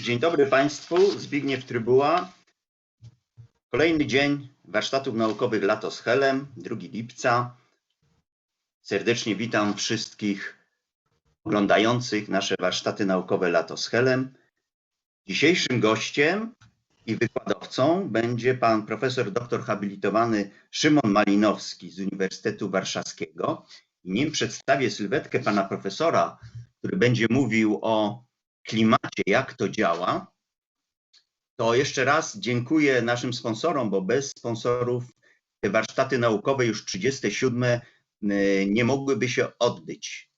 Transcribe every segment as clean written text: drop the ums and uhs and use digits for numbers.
Dzień dobry Państwu, Zbigniew Trybuła. Kolejny dzień warsztatów naukowych Lato z Helem, 2 lipca. Serdecznie witam wszystkich oglądających nasze warsztaty naukowe Lato z Helem. Dzisiejszym gościem i wykładowcą będzie pan profesor doktor habilitowany Szymon Malinowski z Uniwersytetu Warszawskiego. I nim przedstawię sylwetkę pana profesora, który będzie mówił o klimacie, jak to działa, to jeszcze raz dziękuję naszym sponsorom, bo bez sponsorów te warsztaty naukowe już 37 nie mogłyby się odbyć.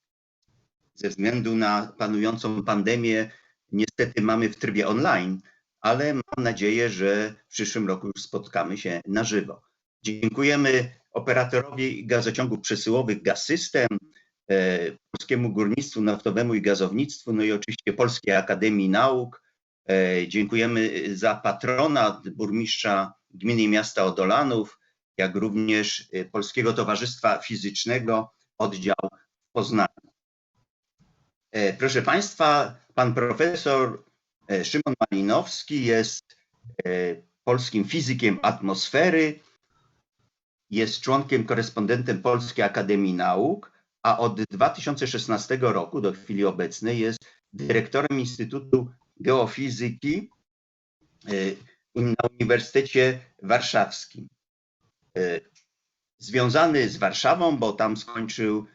Ze względu na panującą pandemię niestety mamy w trybie online, ale mam nadzieję, że w przyszłym roku już spotkamy się na żywo. Dziękujemy operatorowi gazociągów przesyłowych Gaz-System, Polskiemu Górnictwu Naftowemu i Gazownictwu, no i oczywiście Polskiej Akademii Nauk. Dziękujemy za patronat burmistrza gminy i miasta Odolanów, jak również Polskiego Towarzystwa Fizycznego, oddział w Poznaniu. Proszę Państwa, pan profesor Szymon Malinowski jest polskim fizykiem atmosfery, jest członkiem, korespondentem Polskiej Akademii Nauk, a od 2016 roku do chwili obecnej jest dyrektorem Instytutu Geofizyki na Uniwersytecie Warszawskim. Związany z Warszawą, bo tam skończył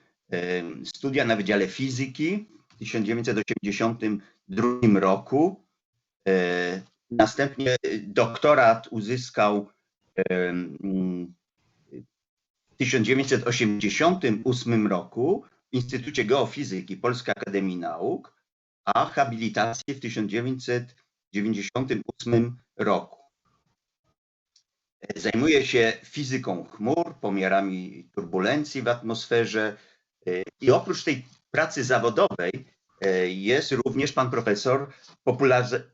studia na Wydziale Fizyki w 1982 roku. Następnie doktorat uzyskał w 1988 roku w Instytucie Geofizyki Polskiej Akademii Nauk, a habilitację w 1998 roku. Zajmuje się fizyką chmur, pomiarami turbulencji w atmosferze i oprócz tej pracy zawodowej jest również pan profesor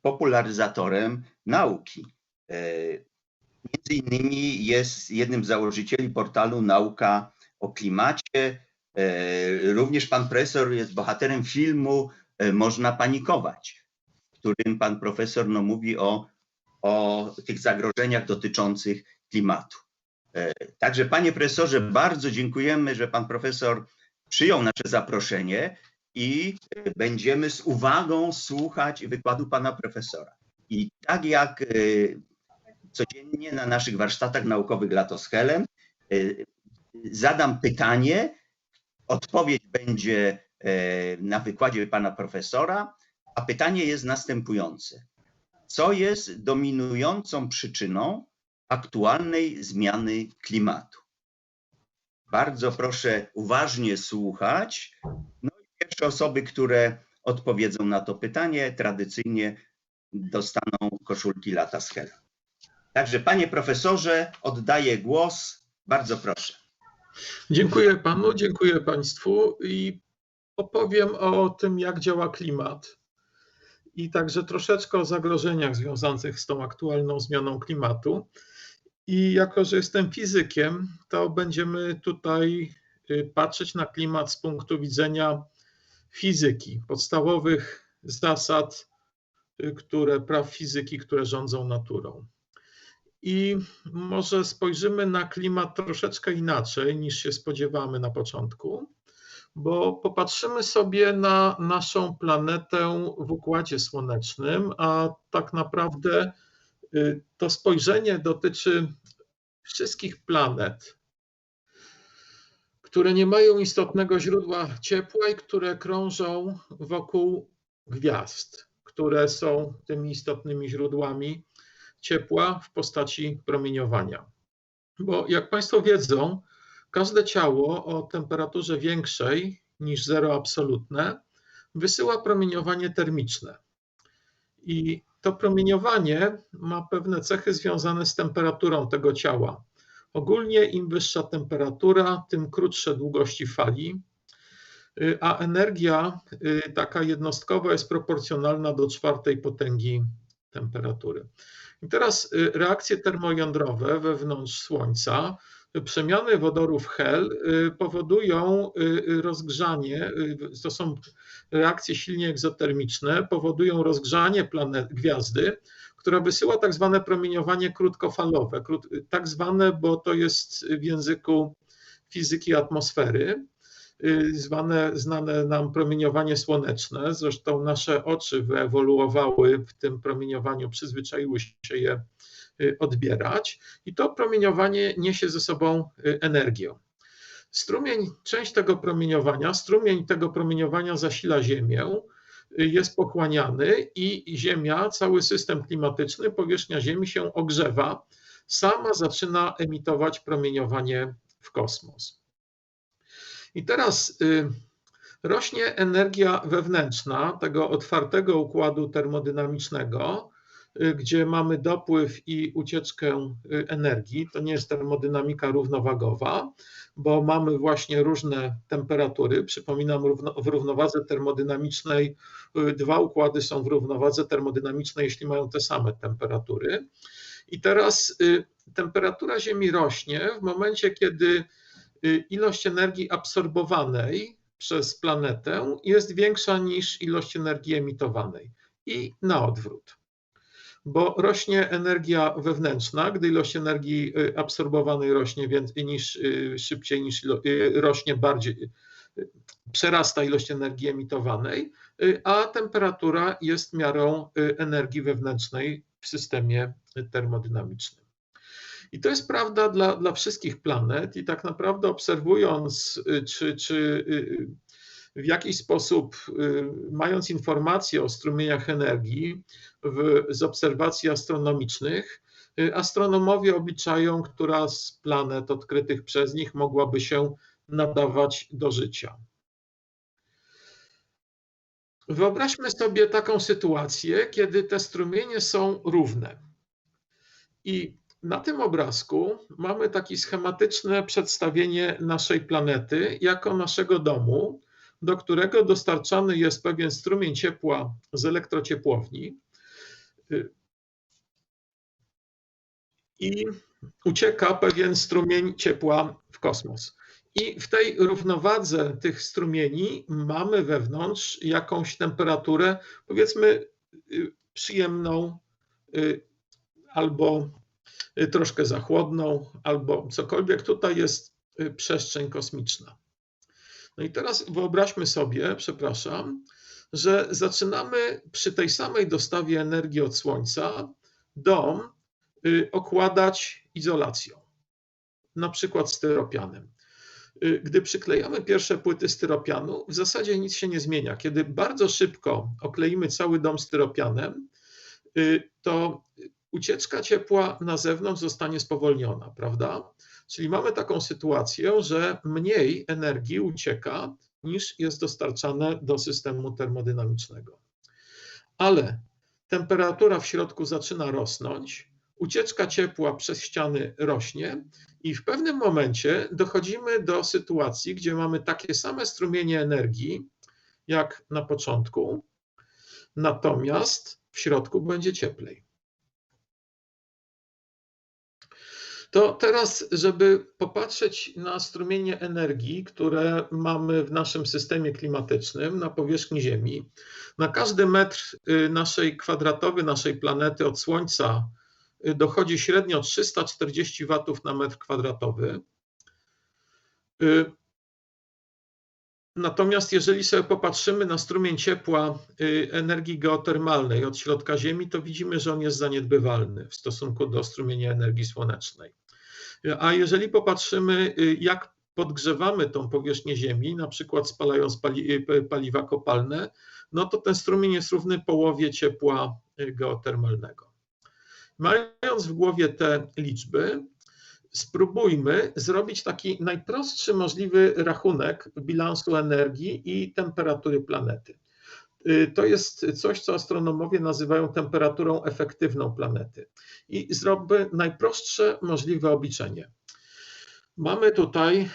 popularyzatorem nauki. Między innymi jest jednym z założycieli portalu Nauka o Klimacie. Również pan profesor jest bohaterem filmu Można panikować, w którym pan profesor mówi o tych zagrożeniach dotyczących klimatu. Także panie profesorze, bardzo dziękujemy, że pan profesor przyjął nasze zaproszenie i będziemy z uwagą słuchać wykładu pana profesora. I tak jak codziennie na naszych warsztatach naukowych Lato z Helem zadam pytanie, odpowiedź będzie na wykładzie pana profesora, a pytanie jest następujące. Co jest dominującą przyczyną aktualnej zmiany klimatu? Bardzo proszę uważnie słuchać. No i pierwsze osoby, które odpowiedzą na to pytanie, tradycyjnie dostaną koszulki Lata z Helem. Także panie profesorze, oddaję głos. Bardzo proszę. Dziękuję panu, dziękuję państwu i opowiem o tym, jak działa klimat i także troszeczkę o zagrożeniach związanych z tą aktualną zmianą klimatu. I jako że jestem fizykiem, to będziemy tutaj patrzeć na klimat z punktu widzenia fizyki, podstawowych zasad, praw fizyki, które rządzą naturą. I może spojrzymy na klimat troszeczkę inaczej niż się spodziewamy na początku, bo popatrzymy sobie na naszą planetę w Układzie Słonecznym, a tak naprawdę to spojrzenie dotyczy wszystkich planet, które nie mają istotnego źródła ciepła i które krążą wokół gwiazd, które są tymi istotnymi źródłami ciepła w postaci promieniowania. Bo jak państwo wiedzą, każde ciało o temperaturze większej niż zero absolutne wysyła promieniowanie termiczne. I to promieniowanie ma pewne cechy związane z temperaturą tego ciała. Ogólnie im wyższa temperatura, tym krótsze długości fali, a energia taka jednostkowa jest proporcjonalna do 4 potęgi temperatury. I teraz reakcje termojądrowe wewnątrz Słońca Przemiany wodorów hel powodują rozgrzanie, to są reakcje silnie egzotermiczne, powodują rozgrzanie gwiazdy, która wysyła tak zwane promieniowanie krótkofalowe. Tak zwane, bo to jest w języku fizyki atmosfery, znane nam promieniowanie słoneczne. Zresztą nasze oczy wyewoluowały w tym promieniowaniu, przyzwyczaiły się je odbierać i to promieniowanie niesie ze sobą energię. Część strumień tego promieniowania zasila Ziemię, jest pochłaniany i Ziemia, cały system klimatyczny, powierzchnia Ziemi się ogrzewa, sama zaczyna emitować promieniowanie w kosmos. I teraz rośnie energia wewnętrzna tego otwartego układu termodynamicznego, gdzie mamy dopływ i ucieczkę energii. To nie jest termodynamika równowagowa, bo mamy właśnie różne temperatury. Przypominam, w równowadze termodynamicznej dwa układy są w równowadze termodynamicznej, jeśli mają te same temperatury. I teraz temperatura Ziemi rośnie w momencie, kiedy ilość energii absorbowanej przez planetę jest większa niż ilość energii emitowanej. I na odwrót. Bo rośnie energia wewnętrzna, gdy ilość energii absorbowanej rośnie szybciej niż rośnie bardziej, przerasta ilość energii emitowanej, a temperatura jest miarą energii wewnętrznej w systemie termodynamicznym. I to jest prawda dla wszystkich planet i tak naprawdę obserwując, czy w jakiś sposób mając informacje o strumieniach energii z obserwacji astronomicznych, astronomowie obliczają, która z planet odkrytych przez nich mogłaby się nadawać do życia. Wyobraźmy sobie taką sytuację, kiedy te strumienie są równe. I na tym obrazku mamy takie schematyczne przedstawienie naszej planety jako naszego domu, do którego dostarczany jest pewien strumień ciepła z elektrociepłowni i ucieka pewien strumień ciepła w kosmos. I w tej równowadze tych strumieni mamy wewnątrz jakąś temperaturę, powiedzmy przyjemną, albo troszkę za chłodną, albo cokolwiek. Tutaj jest przestrzeń kosmiczna. No i teraz wyobraźmy sobie, że zaczynamy przy tej samej dostawie energii od Słońca dom okładać izolacją, na przykład styropianem. Gdy przyklejamy pierwsze płyty styropianu, w zasadzie nic się nie zmienia. Kiedy bardzo szybko okleimy cały dom styropianem, to ucieczka ciepła na zewnątrz zostanie spowolniona, prawda? Czyli mamy taką sytuację, że mniej energii ucieka niż jest dostarczane do systemu termodynamicznego. Ale temperatura w środku zaczyna rosnąć, ucieczka ciepła przez ściany rośnie i w pewnym momencie dochodzimy do sytuacji, gdzie mamy takie same strumienie energii jak na początku, natomiast w środku będzie cieplej. To teraz, żeby popatrzeć na strumienie energii, które mamy w naszym systemie klimatycznym na powierzchni Ziemi, na każdy metr kwadratowy naszej planety od Słońca dochodzi średnio 340 watów na metr kwadratowy. Natomiast jeżeli sobie popatrzymy na strumień ciepła energii geotermalnej od środka Ziemi, to widzimy, że on jest zaniedbywalny w stosunku do strumienia energii słonecznej. A jeżeli popatrzymy, jak podgrzewamy tą powierzchnię Ziemi, na przykład spalając paliwa kopalne, no to ten strumień jest równy połowie ciepła geotermalnego. Mając w głowie te liczby, spróbujmy zrobić taki najprostszy możliwy rachunek bilansu energii i temperatury planety. To jest coś, co astronomowie nazywają temperaturą efektywną planety. I zróbmy najprostsze możliwe obliczenie. Mamy tutaj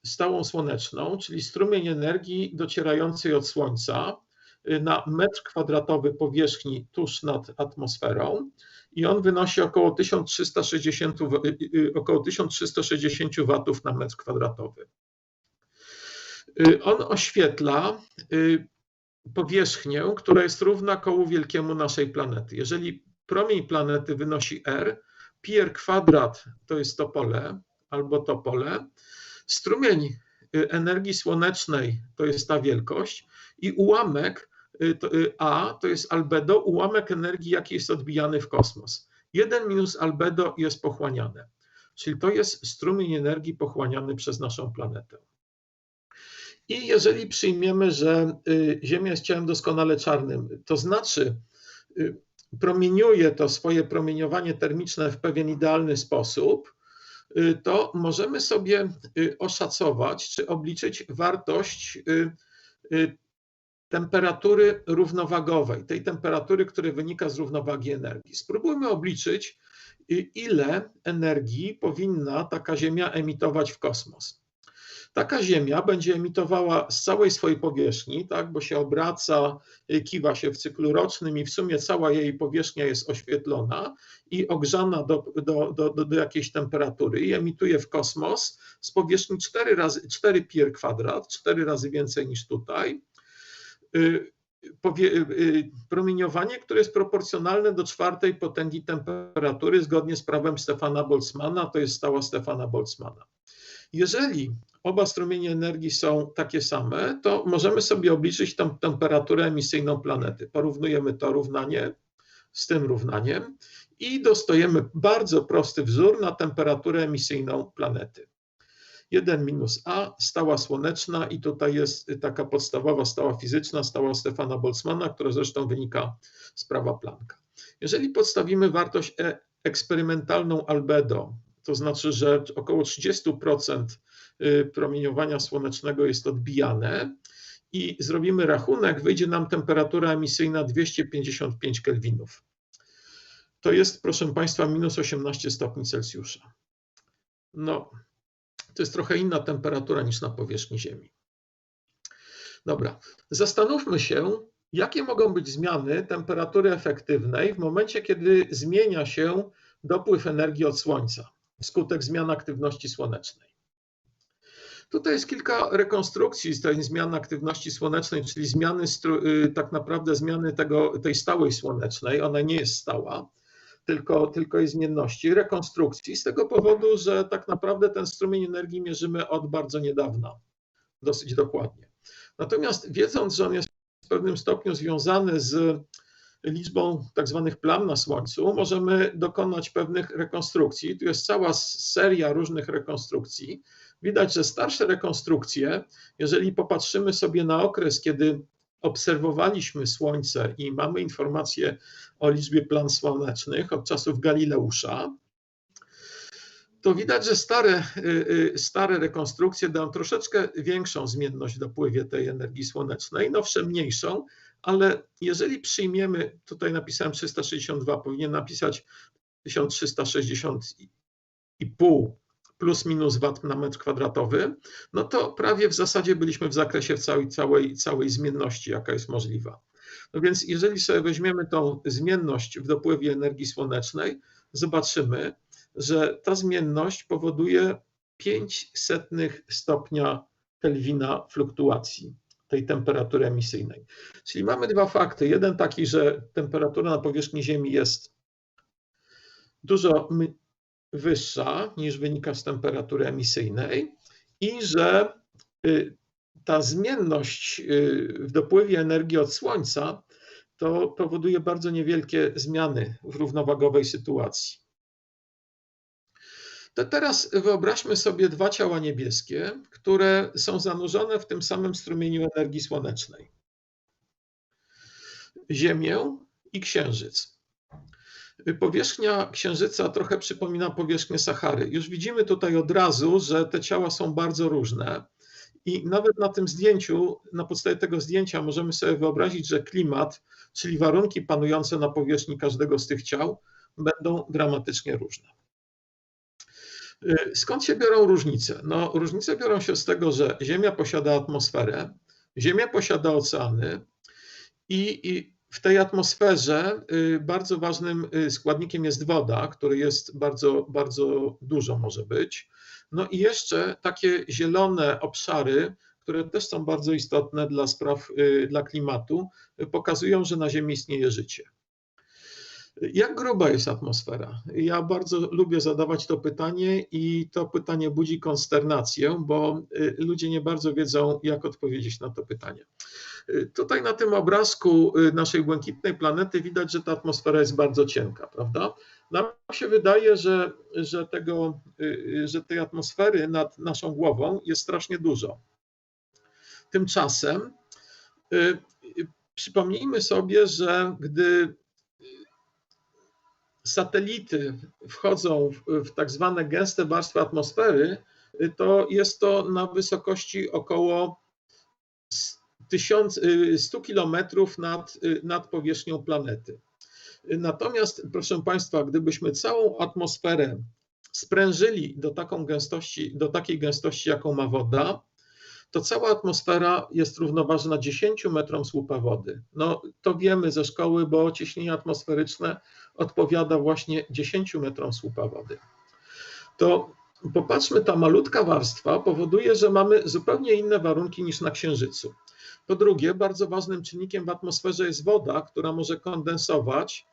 stałą słoneczną, czyli strumień energii docierającej od Słońca, na metr kwadratowy powierzchni tuż nad atmosferą i on wynosi około 1360 watów na metr kwadratowy. On oświetla powierzchnię, która jest równa kołu wielkiemu naszej planety. Jeżeli promień planety wynosi R, pi r kwadrat to jest to pole albo to pole, strumień energii słonecznej to jest ta wielkość i ułamek A to jest albedo, ułamek energii, jaki jest odbijany w kosmos. 1 minus albedo jest pochłaniane, czyli to jest strumień energii pochłaniany przez naszą planetę. I jeżeli przyjmiemy, że Ziemia jest ciałem doskonale czarnym, to znaczy promieniuje to swoje promieniowanie termiczne w pewien idealny sposób, to możemy sobie oszacować czy obliczyć wartość temperatury równowagowej, tej temperatury, która wynika z równowagi energii. Spróbujmy obliczyć, ile energii powinna taka Ziemia emitować w kosmos. Taka Ziemia będzie emitowała z całej swojej powierzchni, tak, bo się obraca, kiwa się w cyklu rocznym i w sumie cała jej powierzchnia jest oświetlona i ogrzana do jakiejś temperatury i emituje w kosmos z powierzchni 4 pi r kwadrat, 4 razy więcej niż tutaj. Promieniowanie, które jest proporcjonalne do 4 potęgi temperatury zgodnie z prawem Stefana Boltzmana, to jest stała Stefana Boltzmana. Jeżeli oba strumienie energii są takie same, to możemy sobie obliczyć tą temperaturę emisyjną planety. Porównujemy to równanie z tym równaniem i dostajemy bardzo prosty wzór na temperaturę emisyjną planety. 1 minus A, stała słoneczna i tutaj jest taka podstawowa stała fizyczna, stała Stefana Boltzmana, która zresztą wynika z prawa Plancka. Jeżeli podstawimy wartość eksperymentalną albedo, to znaczy, że około 30% promieniowania słonecznego jest odbijane i zrobimy rachunek, wyjdzie nam temperatura emisyjna 255 kelwinów. To jest, proszę Państwa, minus 18 stopni Celsjusza. No, to jest trochę inna temperatura niż na powierzchni Ziemi. Dobra, zastanówmy się, jakie mogą być zmiany temperatury efektywnej w momencie, kiedy zmienia się dopływ energii od Słońca wskutek zmian aktywności słonecznej. Tutaj jest kilka rekonstrukcji z tej zmiany aktywności słonecznej, czyli zmiany, tak naprawdę zmiany tej stałej słonecznej, ona nie jest stała, tylko jej zmienności, rekonstrukcji z tego powodu, że tak naprawdę ten strumień energii mierzymy od bardzo niedawna, dosyć dokładnie. Natomiast wiedząc, że on jest w pewnym stopniu związany z liczbą tak zwanych plam na Słońcu, możemy dokonać pewnych rekonstrukcji. Tu jest cała seria różnych rekonstrukcji. Widać, że starsze rekonstrukcje, jeżeli popatrzymy sobie na okres, kiedy obserwowaliśmy Słońce i mamy informacje o liczbie plam słonecznych od czasów Galileusza, to widać, że stare rekonstrukcje dają troszeczkę większą zmienność w dopływie tej energii słonecznej, nowsze mniejszą, ale jeżeli przyjmiemy, tutaj napisałem 362, powinien napisać 1360,5 plus minus wat na metr kwadratowy, no to prawie w zasadzie byliśmy w zakresie całej zmienności, jaka jest możliwa. No więc jeżeli sobie weźmiemy tą zmienność w dopływie energii słonecznej, zobaczymy, że ta zmienność powoduje 0,05 stopnia Kelwina fluktuacji tej temperatury emisyjnej. Czyli mamy dwa fakty. Jeden taki, że temperatura na powierzchni Ziemi jest dużo wyższa niż wynika z temperatury emisyjnej i że ta zmienność w dopływie energii od Słońca to powoduje bardzo niewielkie zmiany w równowagowej sytuacji. To teraz wyobraźmy sobie dwa ciała niebieskie, które są zanurzone w tym samym strumieniu energii słonecznej. Ziemię i Księżyc. Powierzchnia Księżyca trochę przypomina powierzchnię Sahary. Już widzimy tutaj od razu, że te ciała są bardzo różne i nawet na tym zdjęciu, na podstawie tego zdjęcia możemy sobie wyobrazić, że klimat, czyli warunki panujące na powierzchni każdego z tych ciał będą dramatycznie różne. Skąd się biorą różnice? No, różnice biorą się z tego, że Ziemia posiada atmosferę, Ziemia posiada oceany I w tej atmosferze bardzo ważnym składnikiem jest woda, który jest bardzo, bardzo dużo może być. No i jeszcze takie zielone obszary, które też są bardzo istotne dla spraw, dla klimatu, pokazują, że na Ziemi istnieje życie. Jak gruba jest atmosfera? Ja bardzo lubię zadawać to pytanie i to pytanie budzi konsternację, bo ludzie nie bardzo wiedzą, jak odpowiedzieć na to pytanie. Tutaj na tym obrazku naszej błękitnej planety widać, że ta atmosfera jest bardzo cienka, prawda? Nam się wydaje, że tej atmosfery nad naszą głową jest strasznie dużo. Tymczasem przypomnijmy sobie, że gdy satelity wchodzą w tak zwane gęste warstwy atmosfery, to jest to na wysokości około 100 kilometrów nad powierzchnią planety. Natomiast, proszę Państwa, gdybyśmy całą atmosferę sprężyli do takiej gęstości, jaką ma woda, to cała atmosfera jest równoważna 10 metrom słupa wody. No, to wiemy ze szkoły, bo ciśnienie atmosferyczne odpowiada właśnie 10 metrom słupa wody. To popatrzmy, ta malutka warstwa powoduje, że mamy zupełnie inne warunki niż na Księżycu. Po drugie, bardzo ważnym czynnikiem w atmosferze jest woda, która może kondensować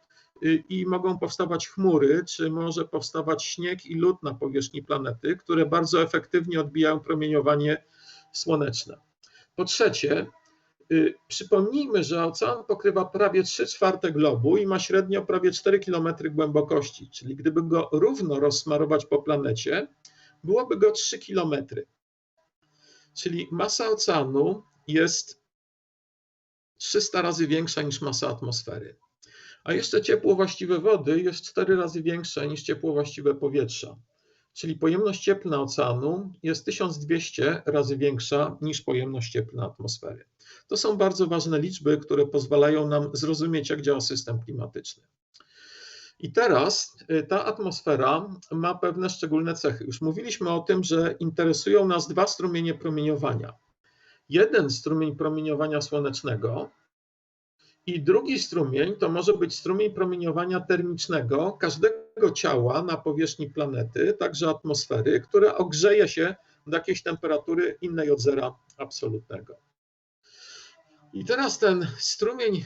i mogą powstawać chmury, czy może powstawać śnieg i lód na powierzchni planety, które bardzo efektywnie odbijają promieniowanie słoneczne. Po trzecie, przypomnijmy, że ocean pokrywa prawie 3/4 globu i ma średnio prawie 4 km głębokości, czyli gdyby go równo rozsmarować po planecie, byłoby go 3 km. Czyli masa oceanu jest 300 razy większa niż masa atmosfery. A jeszcze ciepło właściwe wody jest 4 razy większe niż ciepło właściwe powietrza. Czyli pojemność cieplna oceanu jest 1200 razy większa niż pojemność cieplna atmosfery. To są bardzo ważne liczby, które pozwalają nam zrozumieć, jak działa system klimatyczny. I teraz ta atmosfera ma pewne szczególne cechy. Już mówiliśmy o tym, że interesują nas dwa strumienie promieniowania. Jeden strumień promieniowania słonecznego i drugi strumień to może być strumień promieniowania termicznego każdego ciała na powierzchni planety, także atmosfery, które ogrzeje się do jakiejś temperatury innej od zera absolutnego. I teraz ten strumień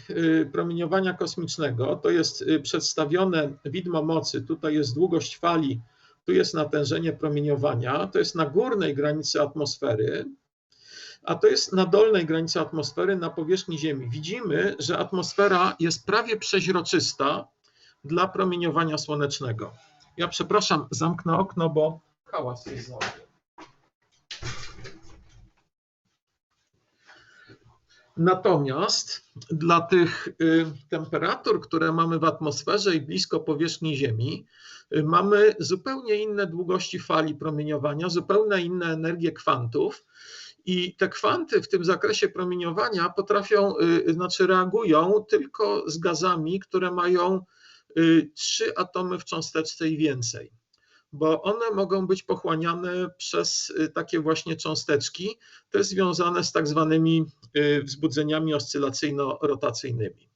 promieniowania kosmicznego to jest przedstawione widmo mocy. Tutaj jest długość fali, tu jest natężenie promieniowania, to jest na górnej granicy atmosfery, a to jest na dolnej granicy atmosfery na powierzchni Ziemi. Widzimy, że atmosfera jest prawie przeźroczysta dla promieniowania słonecznego. Ja przepraszam, zamknę okno, bo hałas jest za oknem. Natomiast dla tych temperatur, które mamy w atmosferze i blisko powierzchni Ziemi, mamy zupełnie inne długości fali promieniowania, zupełnie inne energie kwantów. I te kwanty w tym zakresie promieniowania reagują tylko z gazami, które mają 3 atomy w cząsteczce i więcej, bo one mogą być pochłaniane przez takie właśnie cząsteczki, te związane z tak zwanymi wzbudzeniami oscylacyjno-rotacyjnymi.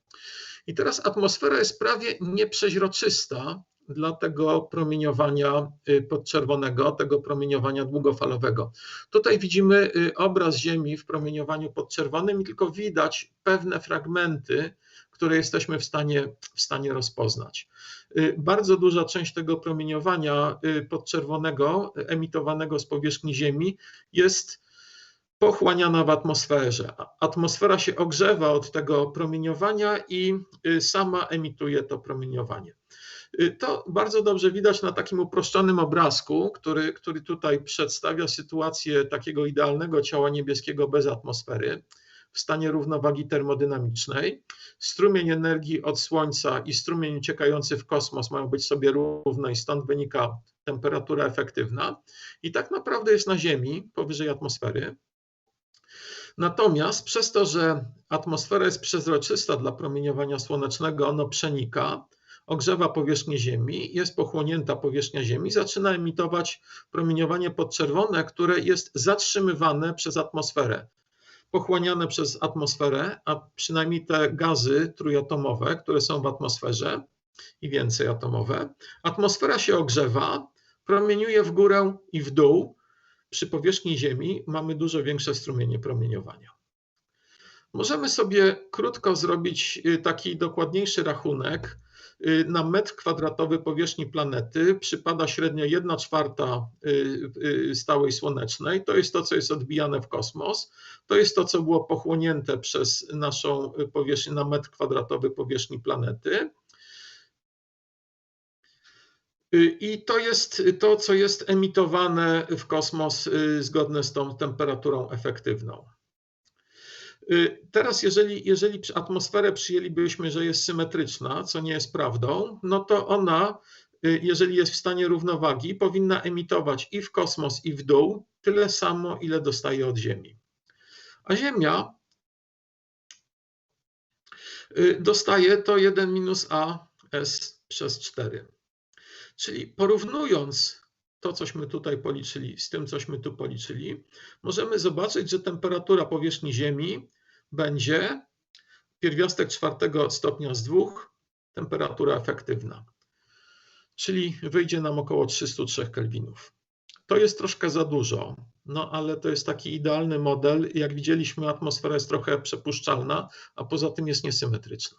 I teraz atmosfera jest prawie nieprzeźroczysta dla tego promieniowania podczerwonego, tego promieniowania długofalowego. Tutaj widzimy obraz Ziemi w promieniowaniu podczerwonym i tylko widać pewne fragmenty, które jesteśmy w stanie rozpoznać. Bardzo duża część tego promieniowania podczerwonego emitowanego z powierzchni Ziemi jest pochłaniana w atmosferze. Atmosfera się ogrzewa od tego promieniowania i sama emituje to promieniowanie. To bardzo dobrze widać na takim uproszczonym obrazku, który tutaj przedstawia sytuację takiego idealnego ciała niebieskiego bez atmosfery w stanie równowagi termodynamicznej. Strumień energii od Słońca i strumień uciekający w kosmos mają być sobie równe i stąd wynika temperatura efektywna. I tak naprawdę jest na Ziemi powyżej atmosfery. Natomiast przez to, że atmosfera jest przezroczysta dla promieniowania słonecznego, ono przenika, ogrzewa powierzchnię Ziemi, jest pochłonięta powierzchnia Ziemi, zaczyna emitować promieniowanie podczerwone, które jest zatrzymywane przez atmosferę. pochłaniane przez atmosferę, a przynajmniej te gazy trójatomowe, które są w atmosferze i więcej atomowe. Atmosfera się ogrzewa, promieniuje w górę i w dół. Przy powierzchni Ziemi mamy dużo większe strumienie promieniowania. Możemy sobie krótko zrobić taki dokładniejszy rachunek. Na metr kwadratowy powierzchni planety przypada średnio 1/4 stałej słonecznej. To jest to, co jest odbijane w kosmos. To jest to, co było pochłonięte przez naszą powierzchnię na metr kwadratowy powierzchni planety. I to jest to, co jest emitowane w kosmos zgodne z tą temperaturą efektywną. Teraz, jeżeli atmosferę przyjęlibyśmy, że jest symetryczna, co nie jest prawdą, no to ona, jeżeli jest w stanie równowagi, powinna emitować i w kosmos, i w dół tyle samo, ile dostaje od Ziemi. A Ziemia dostaje to 1 - a s przez 4. Czyli porównując to, cośmy tutaj policzyli, z tym, cośmy tu policzyli, możemy zobaczyć, że temperatura powierzchni Ziemi będzie pierwiastek 4 stopnia z 2, temperatura efektywna. Czyli wyjdzie nam około 303 kelwinów. To jest troszkę za dużo, no ale to jest taki idealny model. Jak widzieliśmy, atmosfera jest trochę przepuszczalna, a poza tym jest niesymetryczna.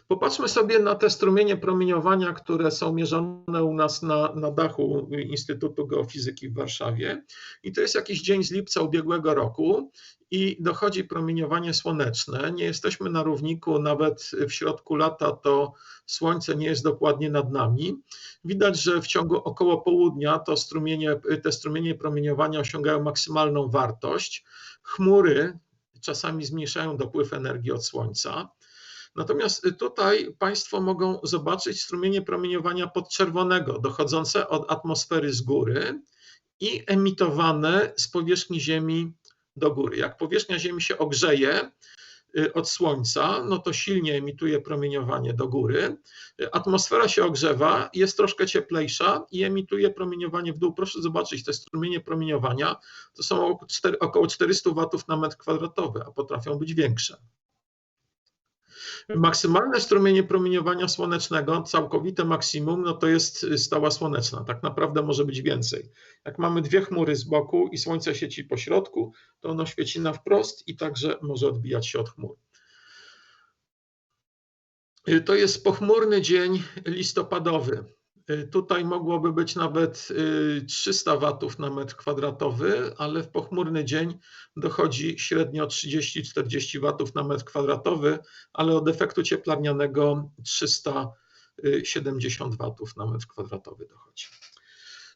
Popatrzmy sobie na te strumienie promieniowania, które są mierzone u nas na dachu Instytutu Geofizyki w Warszawie. I to jest jakiś dzień z lipca ubiegłego roku i dochodzi promieniowanie słoneczne. Nie jesteśmy na równiku, nawet w środku lata to słońce nie jest dokładnie nad nami. Widać, że w ciągu około południa te strumienie promieniowania osiągają maksymalną wartość. Chmury czasami zmniejszają dopływ energii od słońca. Natomiast tutaj Państwo mogą zobaczyć strumienie promieniowania podczerwonego, dochodzące od atmosfery z góry i emitowane z powierzchni Ziemi do góry. Jak powierzchnia Ziemi się ogrzeje od Słońca, no to silnie emituje promieniowanie do góry. Atmosfera się ogrzewa, jest troszkę cieplejsza i emituje promieniowanie w dół. Proszę zobaczyć, te strumienie promieniowania to są około 400 watów na metr kwadratowy, a potrafią być większe. Maksymalne strumienie promieniowania słonecznego, całkowite maksimum, no to jest stała słoneczna. Tak naprawdę może być więcej. Jak mamy dwie chmury z boku i słońce świeci po środku, to ono świeci na wprost i także może odbijać się od chmur. To jest pochmurny dzień listopadowy. Tutaj mogłoby być nawet 300 watów na metr kwadratowy, ale w pochmurny dzień dochodzi średnio 30-40 watów na metr kwadratowy, ale od efektu cieplarnianego 370 watów na metr kwadratowy dochodzi.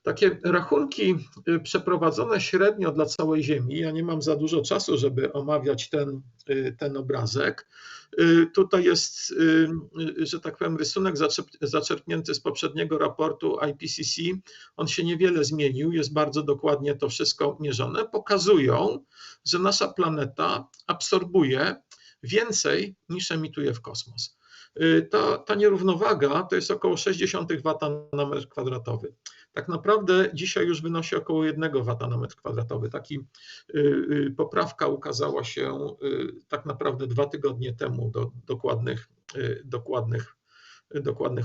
Takie rachunki przeprowadzone średnio dla całej Ziemi, ja nie mam za dużo czasu, żeby omawiać ten obrazek. Tutaj jest, że tak powiem, rysunek zaczerpnięty z poprzedniego raportu IPCC. On się niewiele zmienił, jest bardzo dokładnie to wszystko mierzone. Pokazują, że nasza planeta absorbuje więcej niż emituje w kosmos. Ta nierównowaga to jest około 0,6 W na metr kwadratowy. Tak naprawdę dzisiaj już wynosi około 1 W na metr kwadratowy. Taka poprawka ukazała się tak naprawdę 2 tygodnie temu do dokładnych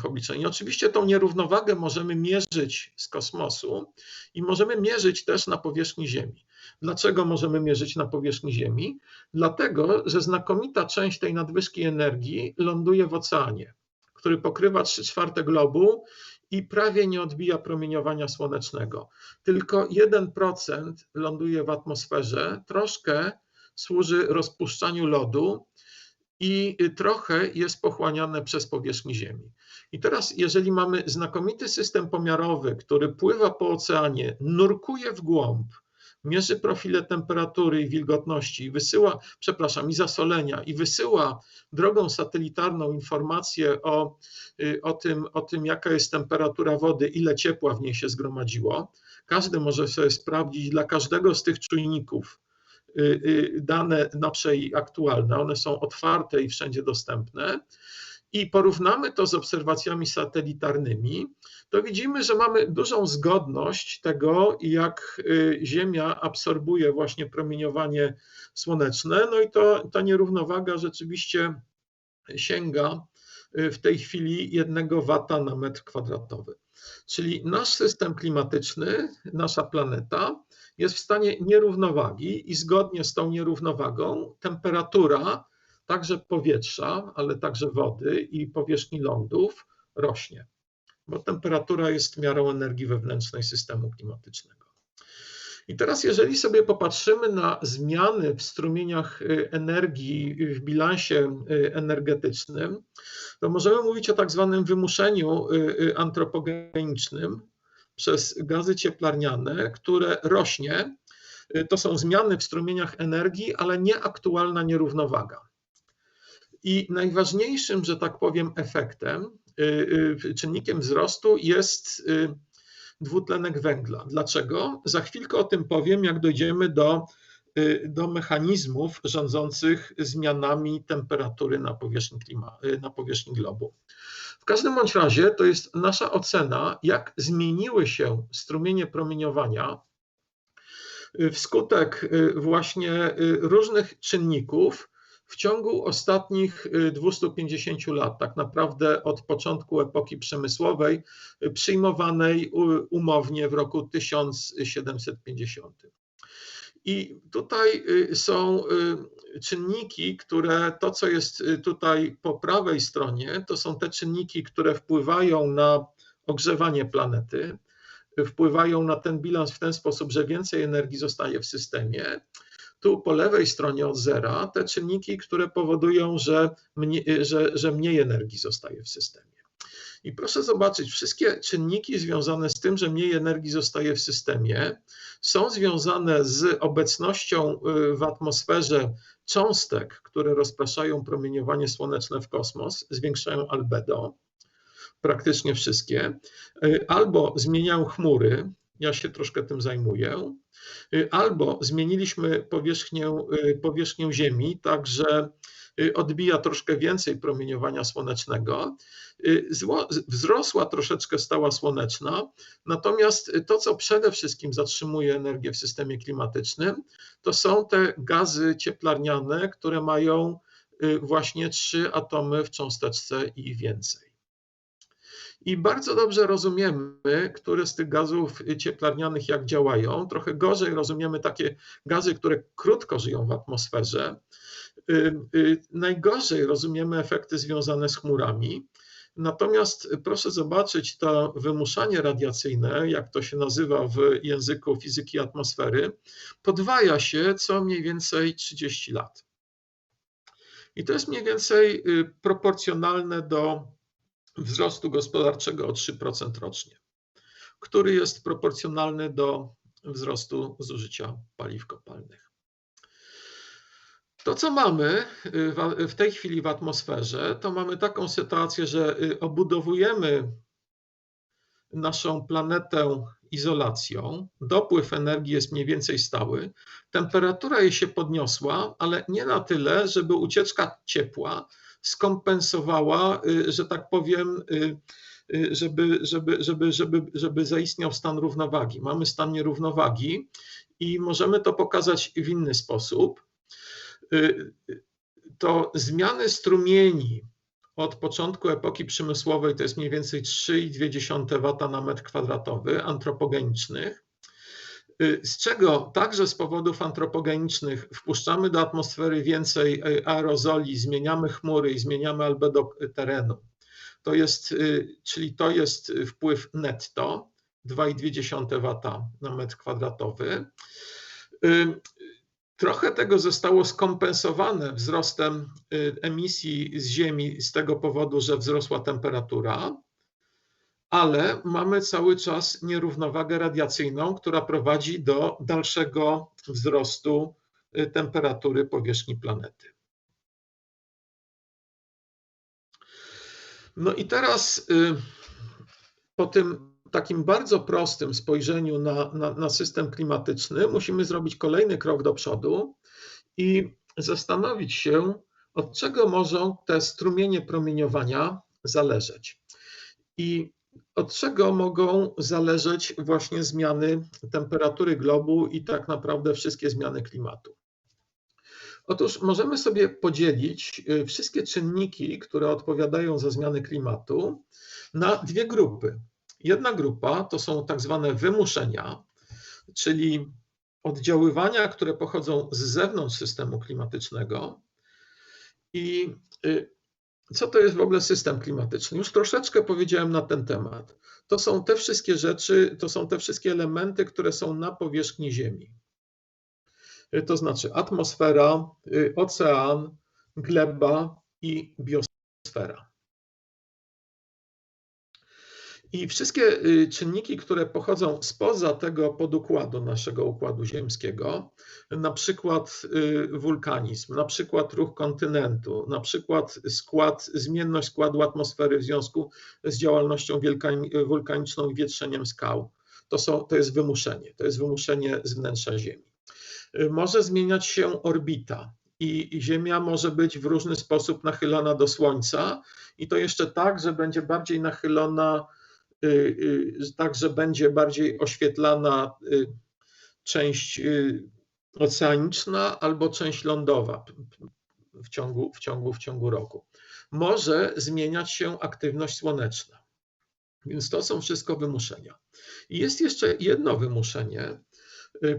obliczeń. I oczywiście tą nierównowagę możemy mierzyć z kosmosu i możemy mierzyć też na powierzchni Ziemi. Dlaczego możemy mierzyć na powierzchni Ziemi? Dlatego, że znakomita część tej nadwyżki energii ląduje w oceanie, który pokrywa 3/4 globu i prawie nie odbija promieniowania słonecznego. Tylko 1% ląduje w atmosferze, troszkę służy rozpuszczaniu lodu i trochę jest pochłaniane przez powierzchnię Ziemi. I teraz, jeżeli mamy znakomity system pomiarowy, który pływa po oceanie, nurkuje w głąb, mierzy profile temperatury i wilgotności, i zasolenia i wysyła drogą satelitarną informacje o tym, jaka jest temperatura wody, ile ciepła w niej się zgromadziło. Każdy może sobie sprawdzić dla każdego z tych czujników dane nasze i aktualne, one są otwarte i wszędzie dostępne. i porównamy to z obserwacjami satelitarnymi, to widzimy, że mamy dużą zgodność tego, jak Ziemia absorbuje właśnie promieniowanie słoneczne. No i ta nierównowaga rzeczywiście sięga w tej chwili 1 wata na metr kwadratowy. Czyli nasz system klimatyczny, nasza planeta jest w stanie nierównowagi i zgodnie z tą nierównowagą temperatura także powietrza, ale także wody i powierzchni lądów rośnie, bo temperatura jest miarą energii wewnętrznej systemu klimatycznego. I teraz, jeżeli sobie popatrzymy na zmiany w strumieniach energii w bilansie energetycznym, to możemy mówić o tak zwanym wymuszeniu antropogenicznym przez gazy cieplarniane, które rośnie. To są zmiany w strumieniach energii, ale nie aktualna nierównowaga. I najważniejszym, że tak powiem, efektem, czynnikiem wzrostu jest dwutlenek węgla. Dlaczego? Za chwilkę o tym powiem, jak dojdziemy do mechanizmów rządzących zmianami temperatury na powierzchni globu. W każdym bądź razie to jest nasza ocena, jak zmieniły się strumienie promieniowania wskutek właśnie różnych czynników w ciągu ostatnich 250 lat, tak naprawdę od początku epoki przemysłowej, przyjmowanej umownie w roku 1750. I tutaj są czynniki, to co jest tutaj po prawej stronie, to są te czynniki, które wpływają na ogrzewanie planety, wpływają na ten bilans w ten sposób, że więcej energii zostaje w systemie. Tu po lewej stronie od zera te czynniki, które powodują, że mniej energii zostaje w systemie. I proszę zobaczyć, wszystkie czynniki związane z tym, że mniej energii zostaje w systemie, są związane z obecnością w atmosferze cząstek, które rozpraszają promieniowanie słoneczne w kosmos, zwiększają albedo, praktycznie wszystkie, albo zmieniają chmury, ja się troszkę tym zajmuję, albo zmieniliśmy powierzchnię Ziemi, tak że odbija troszkę więcej promieniowania słonecznego, wzrosła troszeczkę stała słoneczna, natomiast to, co przede wszystkim zatrzymuje energię w systemie klimatycznym, to są te gazy cieplarniane, które mają właśnie 3 atomy w cząsteczce i więcej. I bardzo dobrze rozumiemy, które z tych gazów cieplarnianych jak działają. Trochę gorzej rozumiemy takie gazy, które krótko żyją w atmosferze. Najgorzej rozumiemy efekty związane z chmurami. Natomiast proszę zobaczyć, to wymuszanie radiacyjne, jak to się nazywa w języku fizyki atmosfery, podwaja się co mniej więcej 30 lat. I to jest mniej więcej proporcjonalne do wzrostu gospodarczego o 3% rocznie, który jest proporcjonalny do wzrostu zużycia paliw kopalnych. To, co mamy w tej chwili w atmosferze, to mamy taką sytuację, że obudowujemy naszą planetę izolacją, dopływ energii jest mniej więcej stały, temperatura jej się podniosła, ale nie na tyle, żeby ucieczka ciepła skompensowała, że tak powiem, żeby zaistniał stan równowagi. Mamy stan nierównowagi i możemy to pokazać w inny sposób. To zmiany strumieni od początku epoki przemysłowej to jest mniej więcej 3,2 wata na metr kwadratowy antropogenicznych, z czego także z powodów antropogenicznych wpuszczamy do atmosfery więcej aerozoli, zmieniamy chmury i zmieniamy albedo terenu. Czyli to jest wpływ netto 2,2 wata na metr kwadratowy. Trochę tego zostało skompensowane wzrostem emisji z Ziemi z tego powodu, że wzrosła temperatura, ale mamy cały czas nierównowagę radiacyjną, która prowadzi do dalszego wzrostu temperatury powierzchni planety. No i teraz po tym takim bardzo prostym spojrzeniu na system klimatyczny musimy zrobić kolejny krok do przodu i zastanowić się, Od czego mogą te strumienie promieniowania zależeć? I od czego mogą zależeć właśnie zmiany temperatury globu i tak naprawdę wszystkie zmiany klimatu? Otóż możemy sobie podzielić wszystkie czynniki, które odpowiadają za zmiany klimatu, na dwie grupy. Jedna grupa to są tak zwane wymuszenia, czyli oddziaływania, które pochodzą z zewnątrz systemu klimatycznego. I co to jest w ogóle system klimatyczny? Już troszeczkę powiedziałem na ten temat. To są te wszystkie rzeczy, to są te wszystkie elementy, które są na powierzchni Ziemi. To znaczy atmosfera, ocean, gleba i biosfera. I wszystkie czynniki, które pochodzą spoza tego podukładu naszego układu ziemskiego, na przykład wulkanizm, na przykład ruch kontynentu, na przykład zmienność składu atmosfery w związku z działalnością wulkaniczną i wietrzeniem skał, to jest wymuszenie z wnętrza Ziemi. Może zmieniać się orbita i Ziemia może być w różny sposób nachylona do Słońca i to jeszcze tak, że będzie bardziej nachylona, tak, że będzie bardziej oświetlana część oceaniczna albo część lądowa w ciągu roku. Może zmieniać się aktywność słoneczna. Więc to są wszystko wymuszenia. I jest jeszcze jedno wymuszenie,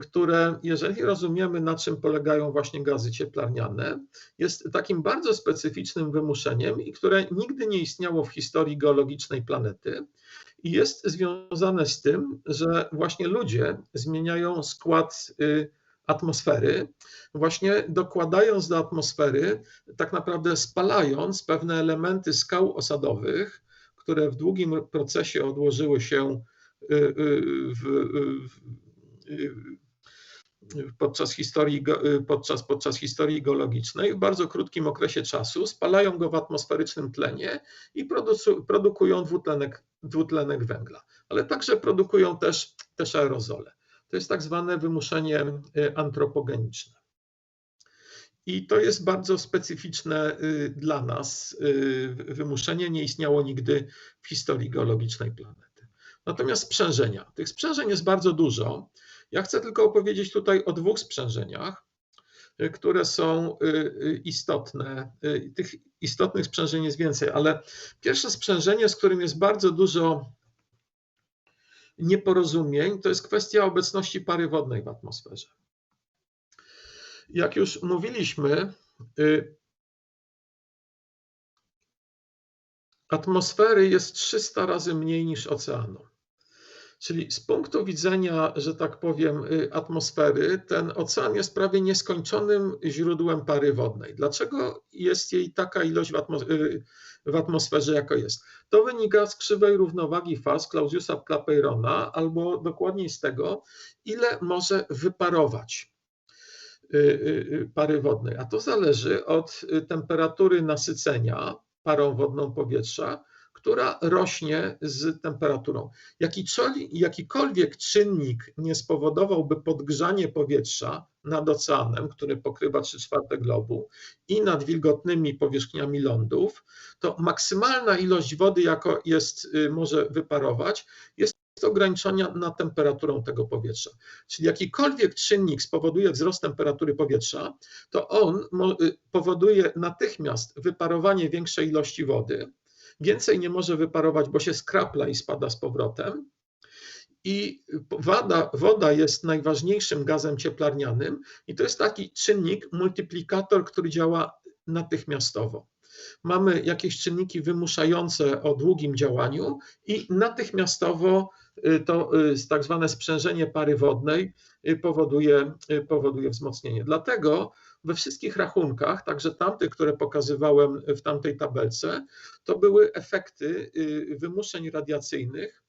które, jeżeli rozumiemy, na czym polegają właśnie gazy cieplarniane, jest takim bardzo specyficznym wymuszeniem i które nigdy nie istniało w historii geologicznej planety i jest związane z tym, że właśnie ludzie zmieniają skład atmosfery, właśnie dokładając do atmosfery, tak naprawdę spalając pewne elementy skał osadowych, które w długim procesie odłożyły się podczas historii geologicznej, w bardzo krótkim okresie czasu spalają go w atmosferycznym tlenie i produkują dwutlenek węgla, ale także produkują też aerozole. To jest tak zwane wymuszenie antropogeniczne. I to jest bardzo specyficzne dla nas wymuszenie, nie istniało nigdy w historii geologicznej planety. Natomiast sprzężenia. Tych sprzężeń jest bardzo dużo. Ja chcę tylko opowiedzieć tutaj o dwóch sprzężeniach, które są istotne. Tych istotnych sprzężeń jest więcej, ale pierwsze sprzężenie, z którym jest bardzo dużo nieporozumień, to jest kwestia obecności pary wodnej w atmosferze. Jak już mówiliśmy, atmosfery jest 300 razy mniej niż oceanu. Czyli z punktu widzenia, że tak powiem, atmosfery, ten ocean jest prawie nieskończonym źródłem pary wodnej. Dlaczego jest jej taka ilość w atmosferze, jaka jest? To wynika z krzywej równowagi faz Clausiusa-Clapeyrona, albo dokładniej z tego, ile może wyparować pary wodnej. A to zależy od temperatury nasycenia parą wodną powietrza, która rośnie z temperaturą. Jakikolwiek czynnik nie spowodowałby podgrzanie powietrza nad oceanem, który pokrywa 3/4 globu, i nad wilgotnymi powierzchniami lądów, to maksymalna ilość wody, jaka może wyparować, jest ograniczona na temperaturą tego powietrza. Czyli jakikolwiek czynnik spowoduje wzrost temperatury powietrza, to on powoduje natychmiast wyparowanie większej ilości wody. Więcej nie może wyparować, bo się skrapla i spada z powrotem. I woda jest najważniejszym gazem cieplarnianym i to jest taki czynnik, multiplikator, który działa natychmiastowo. Mamy jakieś czynniki wymuszające o długim działaniu i natychmiastowo to tak zwane sprzężenie pary wodnej powoduje wzmocnienie. Dlatego we wszystkich rachunkach, także tamtych, które pokazywałem w tamtej tabelce, to były efekty wymuszeń radiacyjnych,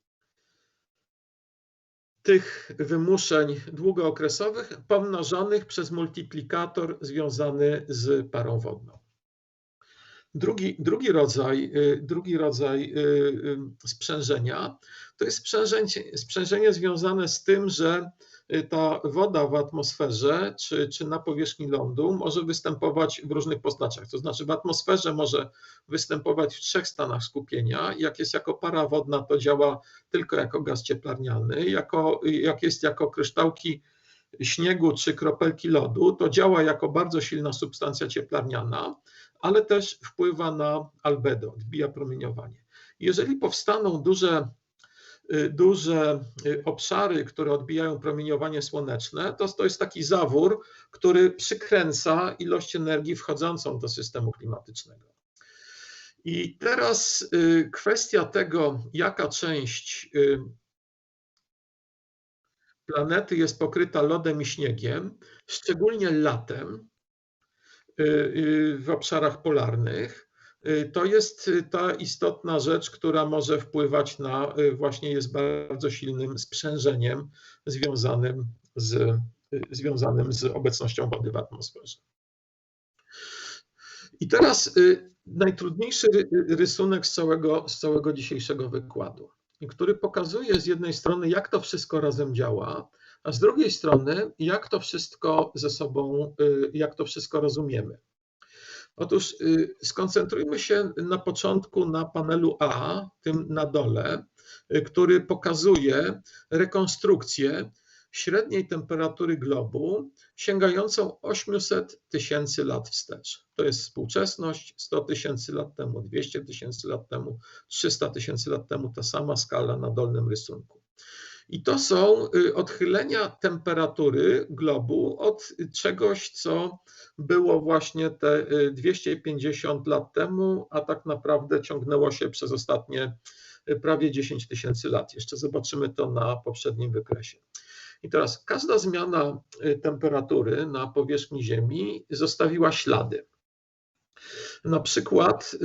tych wymuszeń długookresowych pomnożonych przez multiplikator związany z parą wodną. Drugi rodzaj sprzężenia to jest sprzężenie związane z tym, że ta woda w atmosferze czy na powierzchni lądu może występować w różnych postaciach. To znaczy w atmosferze może występować w 3 stanach skupienia. Jak jest jako para wodna, to działa tylko jako gaz cieplarniany. Jak jest jako kryształki śniegu czy kropelki lodu, to działa jako bardzo silna substancja cieplarniana, ale też wpływa na albedo, odbija promieniowanie. Jeżeli powstaną duże obszary, które odbijają promieniowanie słoneczne, to jest taki zawór, który przykręca ilość energii wchodzącą do systemu klimatycznego. I teraz kwestia tego, jaka część planety jest pokryta lodem i śniegiem, szczególnie latem w obszarach polarnych, to jest ta istotna rzecz, która może wpływać na, właśnie jest bardzo silnym sprzężeniem związanym z obecnością wody w atmosferze. I teraz najtrudniejszy rysunek z całego dzisiejszego wykładu, który pokazuje z jednej strony, jak to wszystko razem działa, a z drugiej strony, jak to wszystko ze sobą, jak to wszystko rozumiemy. Otóż skoncentrujmy się na początku na panelu A, tym na dole, który pokazuje rekonstrukcję średniej temperatury globu sięgającą 800 000 lat wstecz. To jest współczesność, 100 000 lat temu, 200 000 lat temu, 300 000 lat temu, ta sama skala na dolnym rysunku. I to są odchylenia temperatury globu od czegoś, co było właśnie te 250 lat temu, a tak naprawdę ciągnęło się przez ostatnie prawie 10 000 lat. Jeszcze zobaczymy to na poprzednim wykresie. I teraz każda zmiana temperatury na powierzchni Ziemi zostawiła ślady. Na przykład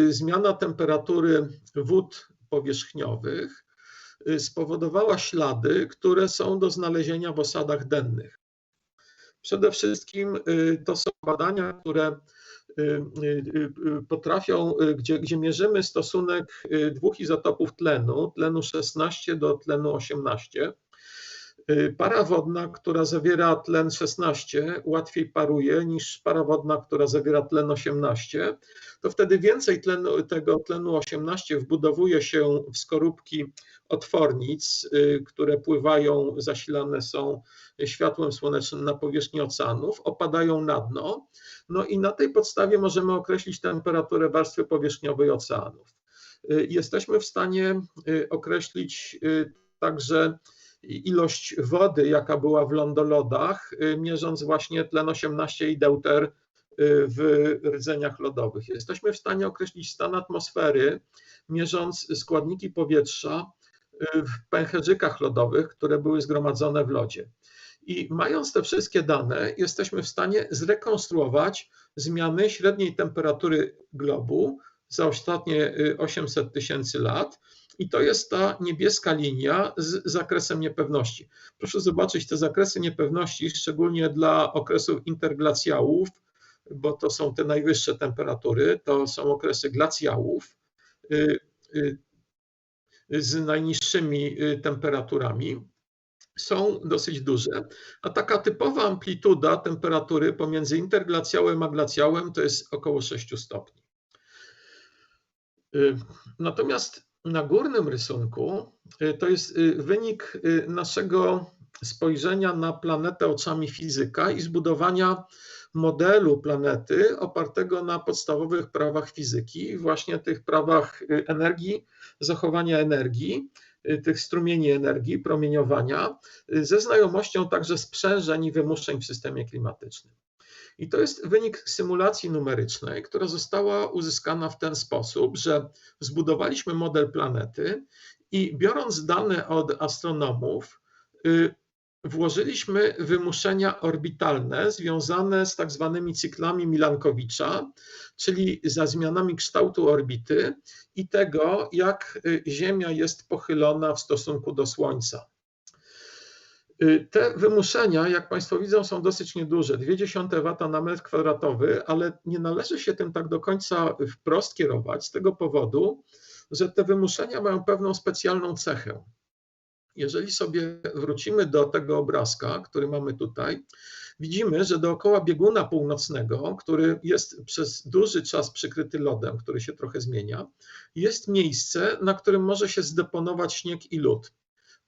zmiana temperatury wód powierzchniowych spowodowała ślady, które są do znalezienia w osadach dennych. Przede wszystkim to są badania, które potrafią, gdzie mierzymy stosunek 2 izotopów tlenu, tlenu 16 do tlenu 18. Para wodna, która zawiera tlen 16, łatwiej paruje niż para wodna, która zawiera tlen 18. To wtedy więcej tego tlenu 18 wbudowuje się w skorupki otwornic, które pływają, zasilane są światłem słonecznym na powierzchni oceanów, opadają na dno. No i na tej podstawie możemy określić temperaturę warstwy powierzchniowej oceanów. Jesteśmy w stanie określić także ilość wody, jaka była w lądolodach, mierząc właśnie tlen 18 i deuter w rdzeniach lodowych. Jesteśmy w stanie określić stan atmosfery, mierząc składniki powietrza w pęcherzykach lodowych, które były zgromadzone w lodzie. I mając te wszystkie dane, jesteśmy w stanie zrekonstruować zmiany średniej temperatury globu za ostatnie 800 000 lat. I to jest ta niebieska linia z zakresem niepewności. Proszę zobaczyć te zakresy niepewności, szczególnie dla okresów interglacjałów, bo to są te najwyższe temperatury, to są okresy glacjałów z najniższymi temperaturami, są dosyć duże, a taka typowa amplituda temperatury pomiędzy interglacjałem a glacjałem to jest około 6 stopni. Natomiast na górnym rysunku to jest wynik naszego spojrzenia na planetę oczami fizyka i zbudowania modelu planety opartego na podstawowych prawach fizyki, właśnie tych prawach energii, zachowania energii, tych strumieni energii, promieniowania, ze znajomością także sprzężeń i wymuszeń w systemie klimatycznym. I to jest wynik symulacji numerycznej, która została uzyskana w ten sposób, że zbudowaliśmy model planety i biorąc dane od astronomów, włożyliśmy wymuszenia orbitalne związane z tak zwanymi cyklami Milankowicza, czyli za zmianami kształtu orbity i tego, jak Ziemia jest pochylona w stosunku do Słońca. Te wymuszenia, jak Państwo widzą, są dosyć nieduże, 0,2 W na metr kwadratowy, ale nie należy się tym tak do końca wprost kierować z tego powodu, że te wymuszenia mają pewną specjalną cechę. jeżeli sobie wrócimy do tego obrazka, który mamy tutaj, widzimy, że dookoła bieguna północnego, który jest przez duży czas przykryty lodem, który się trochę zmienia, jest miejsce, na którym może się zdeponować śnieg i lód.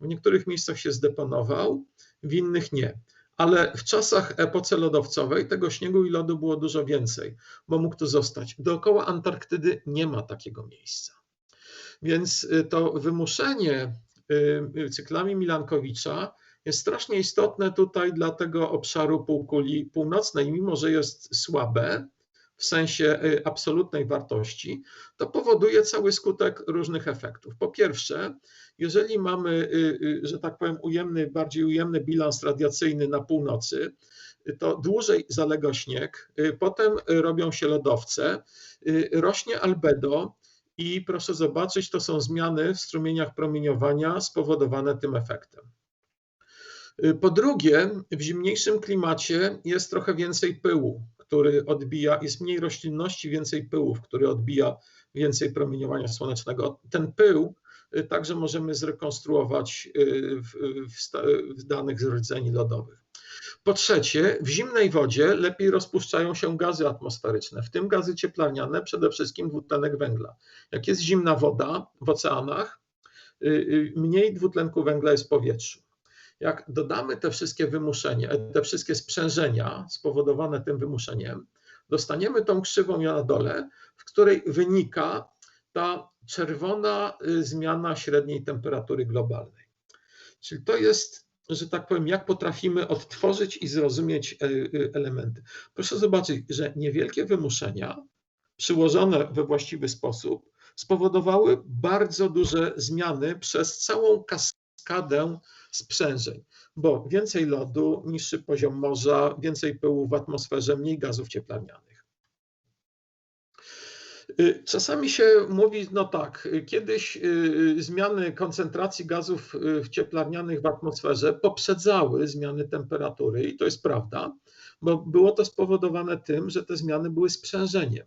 W niektórych miejscach się zdeponował, w innych nie. Ale w czasach epoce lodowcowej tego śniegu i lodu było dużo więcej, bo mógł tu zostać. Dookoła Antarktydy nie ma takiego miejsca. Więc to wymuszenie cyklami Milankowicza jest strasznie istotne tutaj dla tego obszaru półkuli północnej, mimo że jest słabe w sensie absolutnej wartości, to powoduje cały skutek różnych efektów. Po pierwsze, jeżeli mamy, że tak powiem, bardziej ujemny bilans radiacyjny na północy, to dłużej zalega śnieg, potem robią się lodowce, rośnie albedo i proszę zobaczyć, to są zmiany w strumieniach promieniowania spowodowane tym efektem. Po drugie, w zimniejszym klimacie jest trochę więcej pyłu, który odbija, jest mniej roślinności, więcej pyłów, który odbija więcej promieniowania słonecznego. Ten pył także możemy zrekonstruować w danych z rdzeni lodowych. Po trzecie, w zimnej wodzie lepiej rozpuszczają się gazy atmosferyczne, w tym gazy cieplarniane, przede wszystkim dwutlenek węgla. Jak jest zimna woda w oceanach, mniej dwutlenku węgla jest w powietrzu. Jak dodamy te wszystkie wymuszenia, te wszystkie sprzężenia spowodowane tym wymuszeniem, dostaniemy tą krzywą na dole, w której wynika ta czerwona zmiana średniej temperatury globalnej. Czyli to jest, że tak powiem, jak potrafimy odtworzyć i zrozumieć elementy. Proszę zobaczyć, że niewielkie wymuszenia przyłożone we właściwy sposób spowodowały bardzo duże zmiany przez całą kaskadę sprzężeń, bo więcej lodu, niższy poziom morza, więcej pyłu w atmosferze, mniej gazów cieplarnianych. Czasami się mówi, no tak, kiedyś zmiany koncentracji gazów cieplarnianych w atmosferze poprzedzały zmiany temperatury i to jest prawda, bo było to spowodowane tym, że te zmiany były sprzężeniem.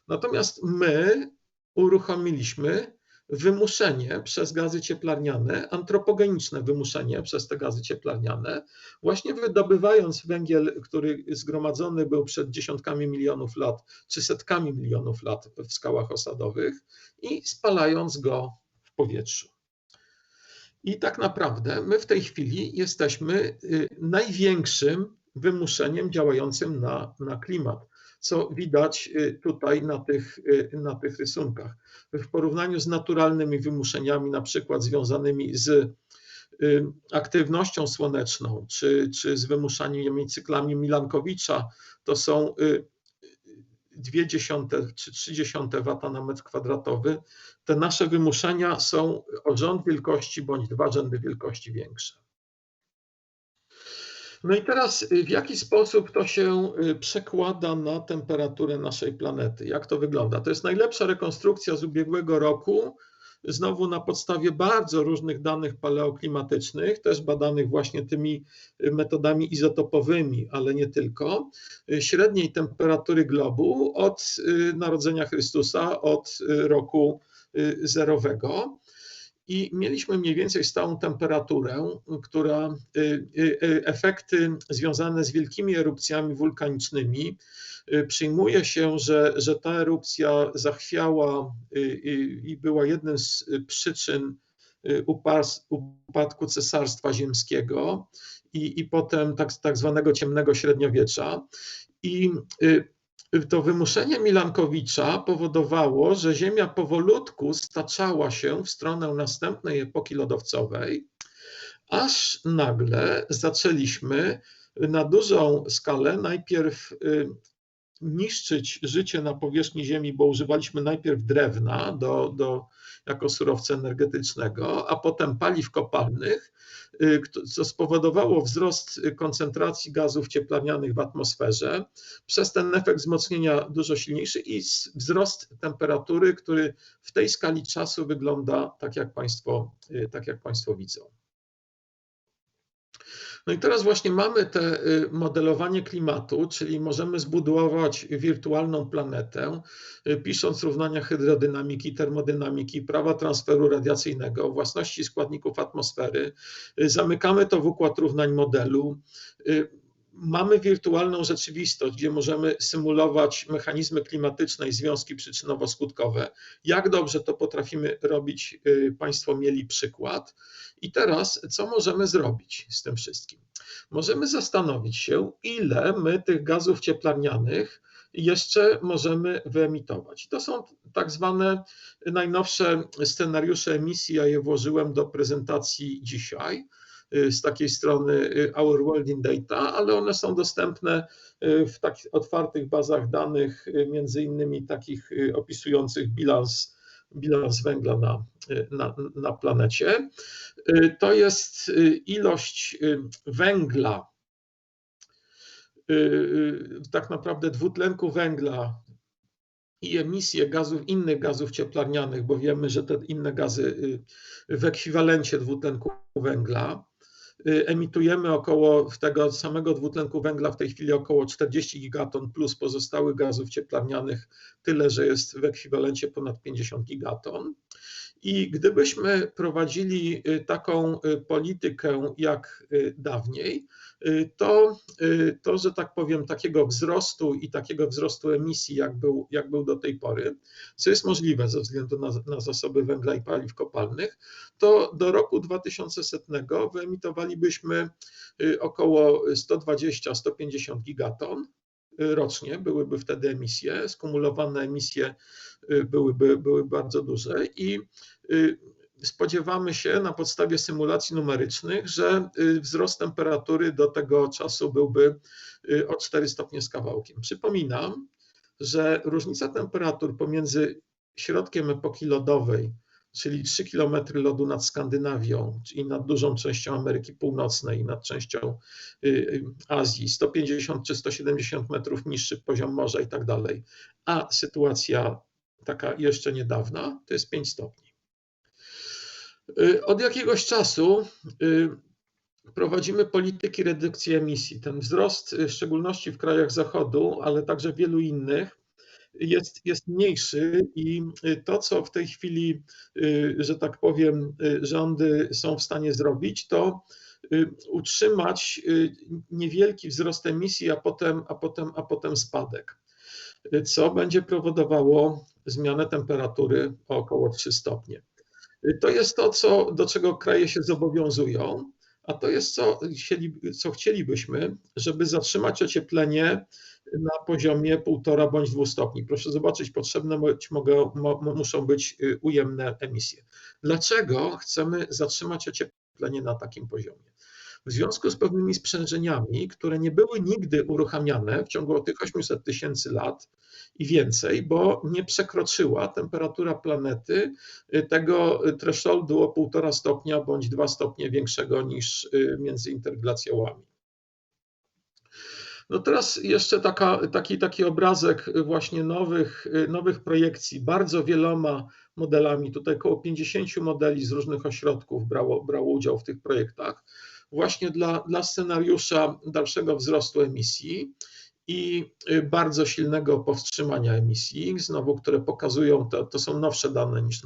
Natomiast my uruchomiliśmy wymuszenie przez gazy cieplarniane, antropogeniczne wymuszenie przez te gazy cieplarniane, właśnie wydobywając węgiel, który zgromadzony był przed dziesiątkami milionów lat czy setkami milionów lat w skałach osadowych i spalając go w powietrzu. I tak naprawdę my w tej chwili jesteśmy największym wymuszeniem działającym na klimat, co widać tutaj na tych rysunkach. W porównaniu z naturalnymi wymuszeniami, na przykład związanymi z aktywnością słoneczną, czy z wymuszanymi cyklami Milankowicza, to są 0,2 czy 0,3 wata na metr kwadratowy. Te nasze wymuszenia są o rząd wielkości bądź 2 rzędy wielkości większe. No i teraz w jaki sposób to się przekłada na temperaturę naszej planety? Jak to wygląda? To jest najlepsza rekonstrukcja z ubiegłego roku, znowu na podstawie bardzo różnych danych paleoklimatycznych, też badanych właśnie tymi metodami izotopowymi, ale nie tylko, średniej temperatury globu od narodzenia Chrystusa, od roku zerowego. I mieliśmy mniej więcej stałą temperaturę, która efekty związane z wielkimi erupcjami wulkanicznymi, przyjmuje się, że ta erupcja zachwiała i była jednym z przyczyn upadku Cesarstwa Ziemskiego i potem tak zwanego ciemnego średniowiecza. I to wymuszenie Milankowicza powodowało, że Ziemia powolutku staczała się w stronę następnej epoki lodowcowej, aż nagle zaczęliśmy na dużą skalę najpierw niszczyć życie na powierzchni Ziemi, bo używaliśmy najpierw drewna jako surowca energetycznego, a potem paliw kopalnych, co spowodowało wzrost koncentracji gazów cieplarnianych w atmosferze, przez ten efekt wzmocnienia dużo silniejszy i wzrost temperatury, który w tej skali czasu wygląda tak jak Państwo widzą. No i teraz właśnie mamy te modelowanie klimatu, czyli możemy zbudować wirtualną planetę, pisząc równania hydrodynamiki, termodynamiki, prawa transferu radiacyjnego, własności składników atmosfery. Zamykamy to w układ równań modelu. Mamy wirtualną rzeczywistość, gdzie możemy symulować mechanizmy klimatyczne i związki przyczynowo-skutkowe. Jak dobrze to potrafimy robić, Państwo mieli przykład. I teraz, co możemy zrobić z tym wszystkim? Możemy zastanowić się, ile my tych gazów cieplarnianych jeszcze możemy wyemitować. To są tak zwane najnowsze scenariusze emisji, ja je włożyłem do prezentacji dzisiaj z takiej strony Our World in Data, ale one są dostępne w takich otwartych bazach danych, między innymi takich opisujących bilans węgla na planecie. To jest ilość węgla, tak naprawdę dwutlenku węgla i emisję innych gazów cieplarnianych, bo wiemy, że te inne gazy w ekwiwalencie dwutlenku węgla emitujemy tego samego dwutlenku węgla w tej chwili około 40 gigaton plus pozostałych gazów cieplarnianych, tyle, że jest w ekwiwalencie ponad 50 gigaton. I gdybyśmy prowadzili taką politykę jak dawniej, to że tak powiem, takiego wzrostu emisji, jak był do tej pory, co jest możliwe ze względu na zasoby węgla i paliw kopalnych, to do roku 2100 wyemitowalibyśmy około 120-150 gigaton rocznie, byłyby wtedy emisje, skumulowane emisje były bardzo duże i spodziewamy się na podstawie symulacji numerycznych, że wzrost temperatury do tego czasu byłby o 4 stopnie z kawałkiem. Przypominam, że różnica temperatur pomiędzy środkiem epoki lodowej, czyli 3 km lodu nad Skandynawią, czyli nad dużą częścią Ameryki Północnej i nad częścią Azji, 150 czy 170 metrów niższy poziom morza i tak dalej, a sytuacja taka jeszcze niedawna to jest 5 stopni. Od jakiegoś czasu prowadzimy polityki redukcji emisji. Ten wzrost, w szczególności w krajach Zachodu, ale także w wielu innych, jest mniejszy i to, co w tej chwili, że tak powiem, rządy są w stanie zrobić, to utrzymać niewielki wzrost emisji, a potem spadek, co będzie powodowało zmianę temperatury o około 3 stopnie. To jest to, do czego kraje się zobowiązują, a to jest co chcielibyśmy, żeby zatrzymać ocieplenie na poziomie 1,5 bądź 2 stopni. Proszę zobaczyć, potrzebne muszą być ujemne emisje. Dlaczego chcemy zatrzymać ocieplenie na takim poziomie? W związku z pewnymi sprzężeniami, które nie były nigdy uruchamiane w ciągu tych 800 000 lat i więcej, bo nie przekroczyła temperatura planety tego thresholdu o 1,5 stopnia bądź 2 stopnie większego niż między interglacjałami. No teraz jeszcze taki obrazek właśnie nowych projekcji, bardzo wieloma modelami, tutaj około 50 modeli z różnych ośrodków brało udział w tych projektach, właśnie dla scenariusza dalszego wzrostu emisji i bardzo silnego powstrzymania emisji, znowu, które pokazują, to są nowsze dane niż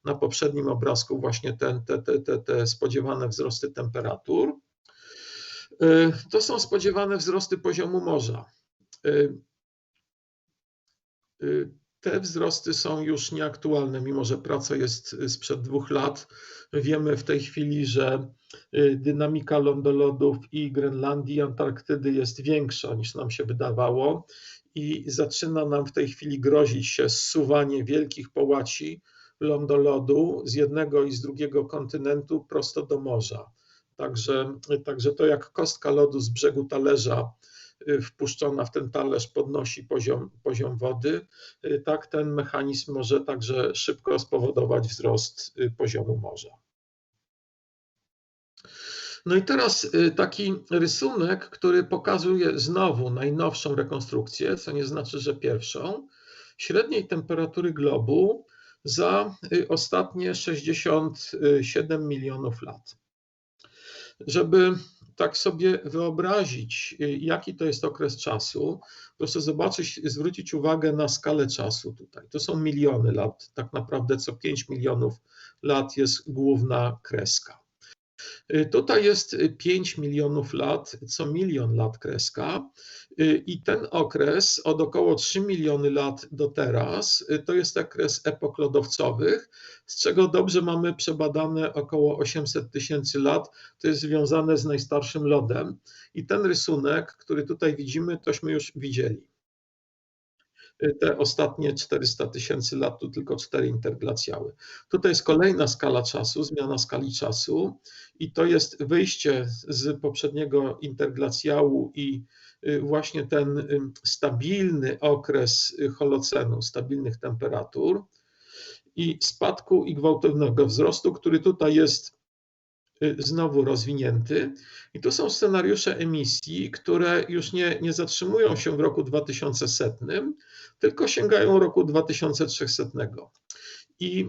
na poprzednim obrazku, właśnie te spodziewane wzrosty temperatur. To są spodziewane wzrosty poziomu morza. Te wzrosty są już nieaktualne, mimo że praca jest sprzed 2 lat. Wiemy w tej chwili, że dynamika lądolodów i Grenlandii, Antarktydy jest większa niż nam się wydawało i zaczyna nam w tej chwili grozić się zsuwanie wielkich połaci lądolodu z jednego i z drugiego kontynentu prosto do morza. Także to jak kostka lodu z brzegu talerza wpuszczona w ten talerz podnosi poziom wody, tak ten mechanizm może także szybko spowodować wzrost poziomu morza. No i teraz taki rysunek, który pokazuje znowu najnowszą rekonstrukcję, co nie znaczy, że pierwszą, średniej temperatury globu za ostatnie 67 milionów lat. Żeby tak sobie wyobrazić, jaki to jest okres czasu, proszę zobaczyć, zwrócić uwagę na skalę czasu tutaj. To są miliony lat, tak naprawdę co 5 milionów lat jest główna kreska. Tutaj jest 5 milionów lat, co milion lat kreska i ten okres od około 3 miliony lat do teraz to jest okres epok lodowcowych, z czego dobrze mamy przebadane około 800 tysięcy lat, to jest związane z najstarszym lodem i ten rysunek, który tutaj widzimy, tośmy już widzieli. Te ostatnie 400 tysięcy lat to tylko 4 interglaciały. Tutaj jest kolejna skala czasu, zmiana skali czasu i to jest wyjście z poprzedniego interglacjału i właśnie ten stabilny okres holocenu, stabilnych temperatur i spadku i gwałtownego wzrostu, który tutaj jest znowu rozwinięty. I tu są scenariusze emisji, które już nie zatrzymują się w roku 2100, tylko sięgają roku 2300 i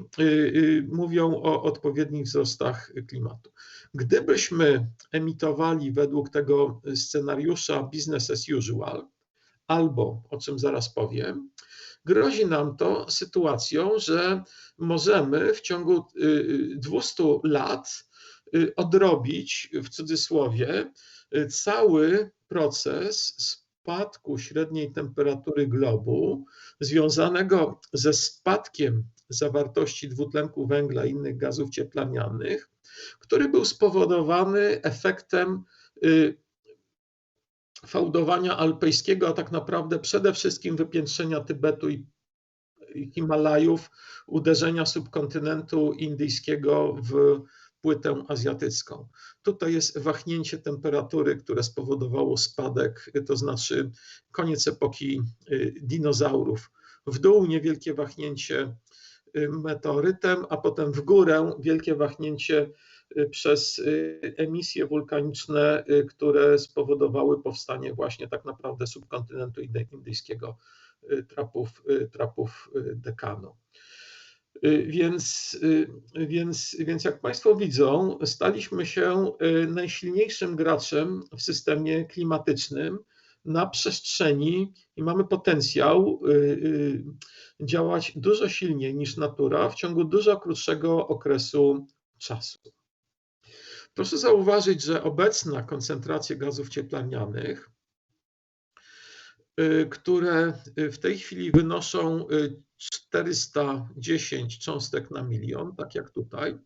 mówią o odpowiednich wzrostach klimatu. Gdybyśmy emitowali według tego scenariusza business as usual, albo, o czym zaraz powiem, grozi nam to sytuacją, że możemy w ciągu 200 lat odrobić, w cudzysłowie, cały proces spadku średniej temperatury globu związanego ze spadkiem zawartości dwutlenku węgla i innych gazów cieplarnianych, który był spowodowany efektem fałdowania alpejskiego, a tak naprawdę przede wszystkim wypiętrzenia Tybetu i Himalajów, uderzenia subkontynentu indyjskiego w płytę azjatycką. Tutaj jest wahnięcie temperatury, które spowodowało spadek, to znaczy koniec epoki dinozaurów. W dół niewielkie wahnięcie meteorytem, a potem w górę wielkie wahnięcie przez emisje wulkaniczne, które spowodowały powstanie właśnie tak naprawdę subkontynentu indyjskiego, trapów Dekanu. Więc jak Państwo widzą, staliśmy się najsilniejszym graczem w systemie klimatycznym na przestrzeni i mamy potencjał działać dużo silniej niż natura w ciągu dużo krótszego okresu czasu. Proszę zauważyć, że obecna koncentracja gazów cieplarnianych, które w tej chwili wynoszą 410 cząstek na milion, tak jak tutaj,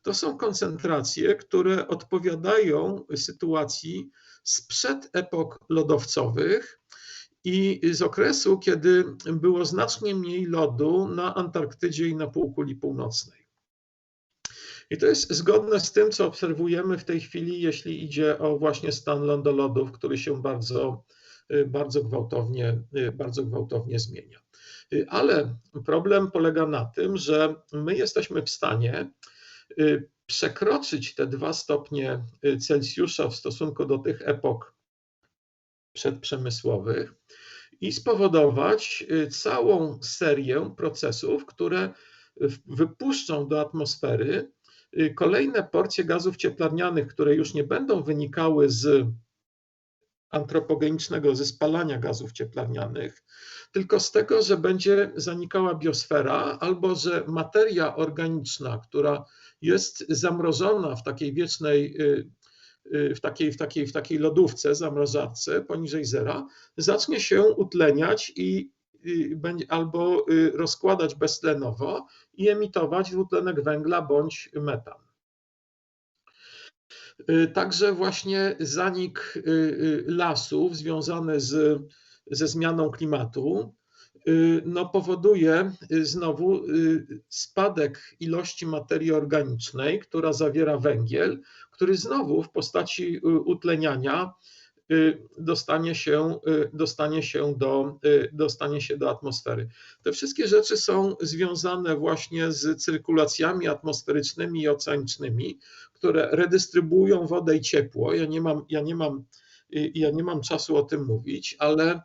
to są koncentracje, które odpowiadają sytuacji sprzed epok lodowcowych i z okresu, kiedy było znacznie mniej lodu na Antarktydzie i na półkuli północnej. I to jest zgodne z tym, co obserwujemy w tej chwili, jeśli idzie o właśnie stan lądolodów, który się bardzo gwałtownie zmienia. Ale problem polega na tym, że my jesteśmy w stanie przekroczyć te 2 stopnie Celsjusza w stosunku do tych epok przedprzemysłowych i spowodować całą serię procesów, które wypuszczą do atmosfery kolejne porcje gazów cieplarnianych, które już nie będą wynikały z antropogenicznego, ze spalania gazów cieplarnianych, tylko z tego, że będzie zanikała biosfera albo że materia organiczna, która jest zamrożona w takiej wiecznej, w takiej lodówce, zamrażarce poniżej zera, zacznie się utleniać i albo rozkładać beztlenowo i emitować dwutlenek węgla bądź metan. Także właśnie zanik lasów związany ze zmianą klimatu powoduje znowu spadek ilości materii organicznej, która zawiera węgiel, który znowu w postaci utleniania dostanie się do atmosfery. Te wszystkie rzeczy są związane właśnie z cyrkulacjami atmosferycznymi i oceanicznymi, które redystrybuują wodę i ciepło. Ja nie mam czasu o tym mówić, ale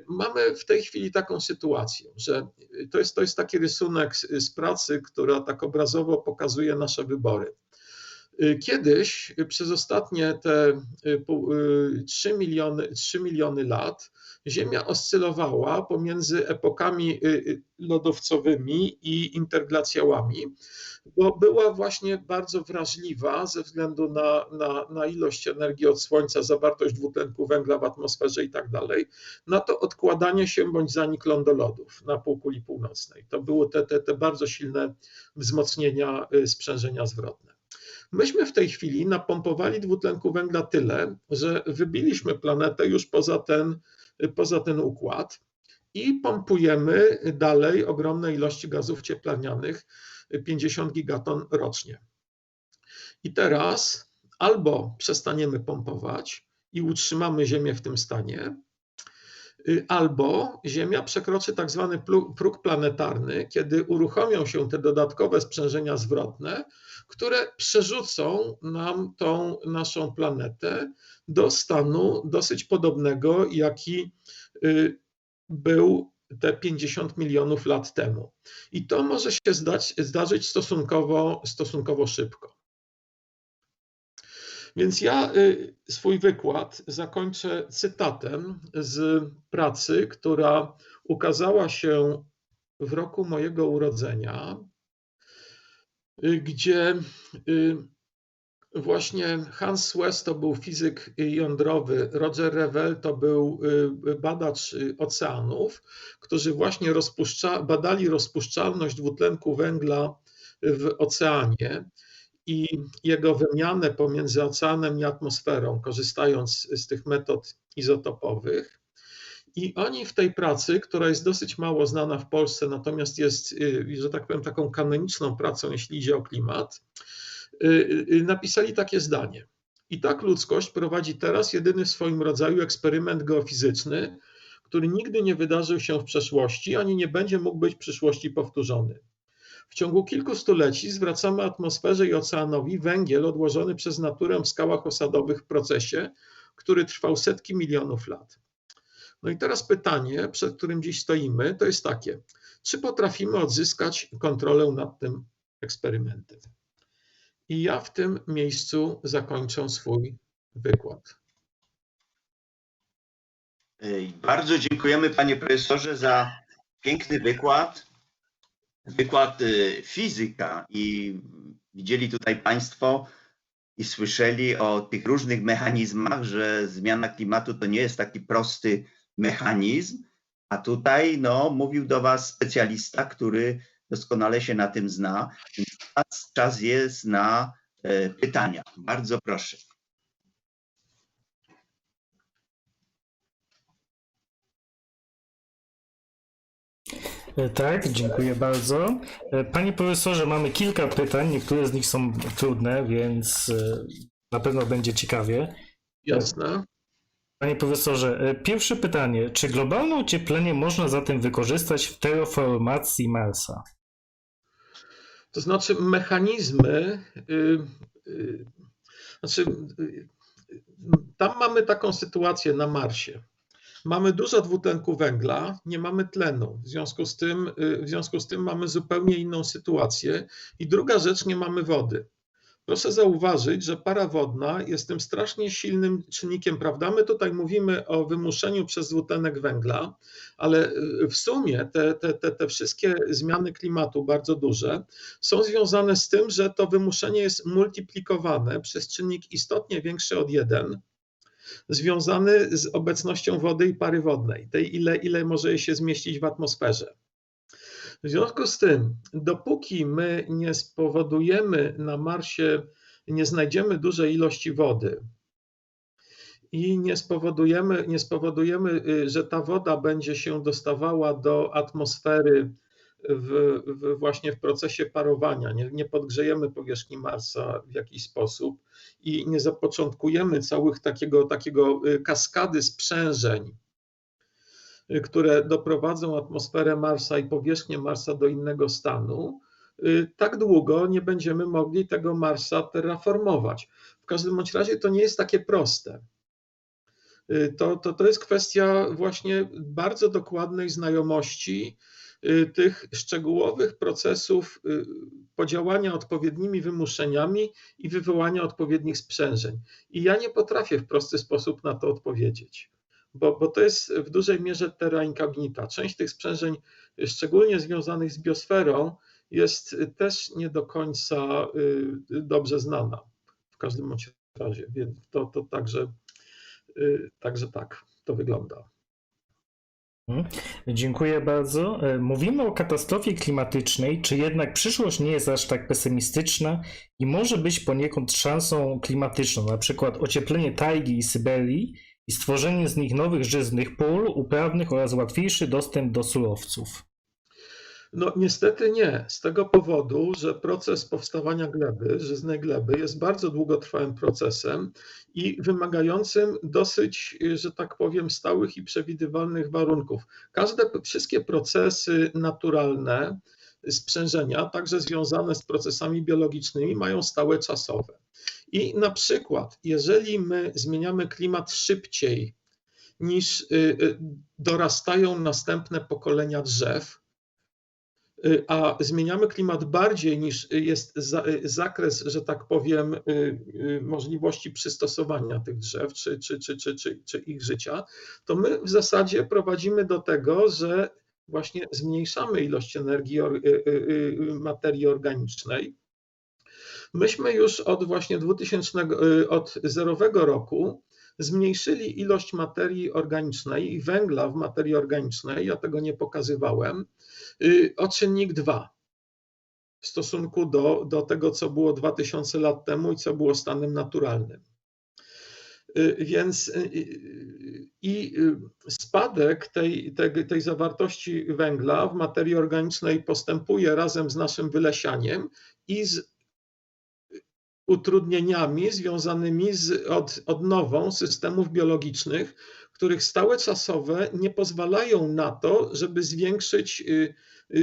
mamy w tej chwili taką sytuację, że to jest taki rysunek z pracy, która tak obrazowo pokazuje nasze wybory. Kiedyś przez ostatnie te 3 miliony lat Ziemia oscylowała pomiędzy epokami lodowcowymi i interglacjałami, bo była właśnie bardzo wrażliwa ze względu na ilość energii od Słońca, zawartość dwutlenku węgla w atmosferze i tak dalej, na to odkładanie się bądź zanik lądolodów na półkuli północnej. To były te bardzo silne wzmocnienia sprzężenia zwrotne. Myśmy w tej chwili napompowali dwutlenku węgla tyle, że wybiliśmy planetę już poza ten układ i pompujemy dalej ogromne ilości gazów cieplarnianych, 50 gigaton rocznie. I teraz albo przestaniemy pompować i utrzymamy Ziemię w tym stanie, albo Ziemia przekroczy tak zwany próg planetarny, kiedy uruchomią się te dodatkowe sprzężenia zwrotne, które przerzucą nam tą naszą planetę do stanu dosyć podobnego, jaki był te 50 milionów lat temu. I to może się zdarzyć stosunkowo szybko. Więc ja swój wykład zakończę cytatem z pracy, która ukazała się w roku mojego urodzenia, gdzie właśnie Hans West to był fizyk jądrowy, Roger Revelle to był badacz oceanów, którzy właśnie badali rozpuszczalność dwutlenku węgla w oceanie i jego wymianę pomiędzy oceanem i atmosferą, korzystając z tych metod izotopowych. I oni w tej pracy, która jest dosyć mało znana w Polsce, natomiast jest, że tak powiem, taką kanoniczną pracą, jeśli idzie o klimat, napisali takie zdanie. I tak ludzkość prowadzi teraz jedyny w swoim rodzaju eksperyment geofizyczny, który nigdy nie wydarzył się w przeszłości, ani nie będzie mógł być w przyszłości powtórzony. W ciągu kilku stuleci zwracamy atmosferze i oceanowi węgiel odłożony przez naturę w skałach osadowych w procesie, który trwał setki milionów lat. No i teraz pytanie, przed którym dziś stoimy, to jest takie: czy potrafimy odzyskać kontrolę nad tym eksperymentem? I ja w tym miejscu zakończę swój wykład. Bardzo dziękujemy, panie profesorze, za piękny wykład. Wykład fizyka i widzieli tutaj państwo i słyszeli o tych różnych mechanizmach, że zmiana klimatu to nie jest taki prosty mechanizm, a tutaj mówił do was specjalista, który doskonale się na tym zna, więc teraz czas jest na pytania. Bardzo proszę. Tak, dziękuję bardzo. Panie profesorze, mamy kilka pytań, niektóre z nich są trudne, więc na pewno będzie ciekawie. Jasne. Panie profesorze, pierwsze pytanie. Czy globalne ocieplenie można zatem wykorzystać w terraformacji Marsa? To znaczy mechanizmy, tam mamy taką sytuację na Marsie. Mamy dużo dwutlenku węgla, nie mamy tlenu. W związku z tym mamy zupełnie inną sytuację. I druga rzecz, nie mamy wody. Proszę zauważyć, że para wodna jest tym strasznie silnym czynnikiem, prawda? My tutaj mówimy o wymuszeniu przez dwutlenek węgla, ale w sumie te wszystkie zmiany klimatu, bardzo duże, są związane z tym, że to wymuszenie jest multiplikowane przez czynnik istotnie większy od 1, związany z obecnością wody i pary wodnej, tej ile może się zmieścić w atmosferze. W związku z tym, dopóki my nie spowodujemy na Marsie, nie znajdziemy dużej ilości wody i nie spowodujemy, że ta woda będzie się dostawała do atmosfery właśnie w procesie parowania, nie podgrzejemy powierzchni Marsa w jakiś sposób i nie zapoczątkujemy całych takiego kaskady sprzężeń, które doprowadzą atmosferę Marsa i powierzchnię Marsa do innego stanu, tak długo nie będziemy mogli tego Marsa terraformować. W każdym bądź razie to nie jest takie proste. To jest kwestia właśnie bardzo dokładnej znajomości tych szczegółowych procesów podziałania odpowiednimi wymuszeniami i wywołania odpowiednich sprzężeń. I ja nie potrafię w prosty sposób na to odpowiedzieć, bo to jest w dużej mierze terra incognita. Część tych sprzężeń, szczególnie związanych z biosferą, jest też nie do końca dobrze znana w każdym bądź razie, więc to także tak to wygląda. Dziękuję bardzo. Mówimy o katastrofie klimatycznej, czy jednak przyszłość nie jest aż tak pesymistyczna i może być poniekąd szansą klimatyczną, na przykład ocieplenie tajgi i Syberii i stworzenie z nich nowych żyznych pól uprawnych oraz łatwiejszy dostęp do surowców? No niestety nie, z tego powodu, że proces powstawania gleby, żyznej gleby jest bardzo długotrwałym procesem i wymagającym dosyć, że tak powiem, stałych i przewidywalnych warunków. Wszystkie procesy naturalne sprzężenia, także związane z procesami biologicznymi, mają stałe czasowe. I na przykład, jeżeli my zmieniamy klimat szybciej niż dorastają następne pokolenia drzew, a zmieniamy klimat bardziej niż jest zakres, że tak powiem, możliwości przystosowania tych drzew czy ich życia, to my w zasadzie prowadzimy do tego, że właśnie zmniejszamy ilość energii, materii organicznej. Myśmy już od właśnie od 0 roku zmniejszyli ilość materii organicznej i węgla w materii organicznej, ja tego nie pokazywałem, o czynnik 2 w stosunku do tego, co było 2000 lat temu i co było stanem naturalnym. Więc spadek tej zawartości węgla w materii organicznej postępuje razem z naszym wylesianiem i z utrudnieniami związanymi z odnową systemów biologicznych, których stałe czasowe nie pozwalają na to, żeby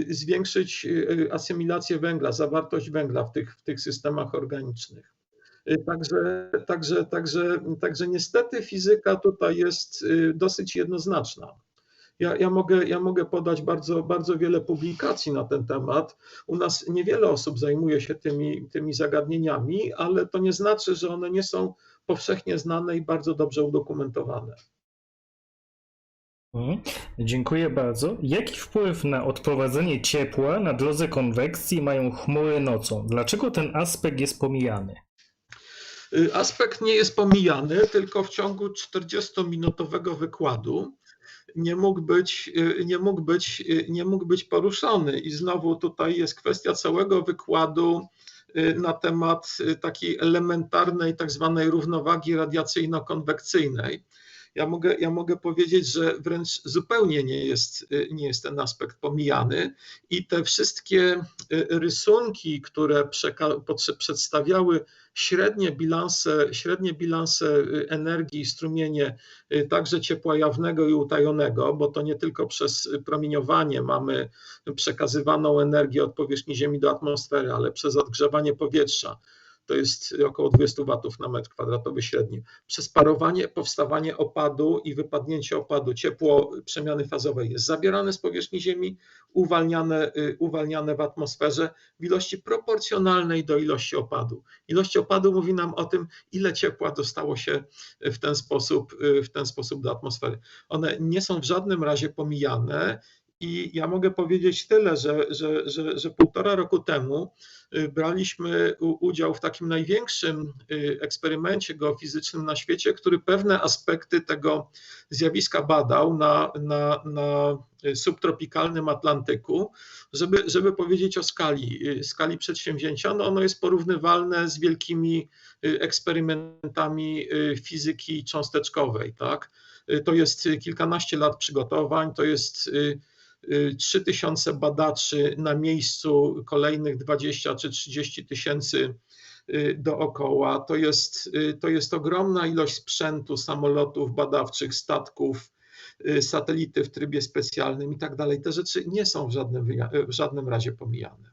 zwiększyć asymilację węgla, zawartość węgla w tych systemach organicznych. Także niestety fizyka tutaj jest dosyć jednoznaczna. Ja mogę podać bardzo wiele publikacji na ten temat. U nas niewiele osób zajmuje się tymi zagadnieniami, ale to nie znaczy, że one nie są powszechnie znane i bardzo dobrze udokumentowane. Dziękuję bardzo. Jaki wpływ na odprowadzenie ciepła na drodze konwekcji mają chmury nocą? Dlaczego ten aspekt jest pomijany? Aspekt nie jest pomijany, tylko w ciągu 40-minutowego wykładu nie mógł być poruszony. I znowu tutaj jest kwestia całego wykładu na temat takiej elementarnej tak zwanej równowagi radiacyjno-konwekcyjnej. Ja mogę powiedzieć, że wręcz zupełnie nie jest ten aspekt pomijany i te wszystkie rysunki, które przedstawiały średnie bilanse energii i strumienie także ciepła jawnego i utajonego, bo to nie tylko przez promieniowanie mamy przekazywaną energię od powierzchni Ziemi do atmosfery, ale przez odgrzewanie powietrza. To jest około 20 watów na metr kwadratowy średnio. Przez parowanie, powstawanie opadu i wypadnięcie opadu, ciepło przemiany fazowej jest zabierane z powierzchni Ziemi, uwalniane w atmosferze w ilości proporcjonalnej do ilości opadu. Ilość opadu mówi nam o tym, ile ciepła dostało się w ten sposób do atmosfery. One nie są w żadnym razie pomijane. I ja mogę powiedzieć tyle, że 1,5 roku temu braliśmy udział w takim największym eksperymencie geofizycznym na świecie, który pewne aspekty tego zjawiska badał na subtropikalnym Atlantyku, żeby powiedzieć o skali przedsięwzięcia. No ono jest porównywalne z wielkimi eksperymentami fizyki cząsteczkowej, tak? To jest kilkanaście lat przygotowań, to jest 3000 badaczy na miejscu, kolejnych 20 czy 30 tysięcy dookoła. To jest ogromna ilość sprzętu, samolotów badawczych, statków, satelity w trybie specjalnym i tak dalej. Te rzeczy nie są w żadnym razie pomijane.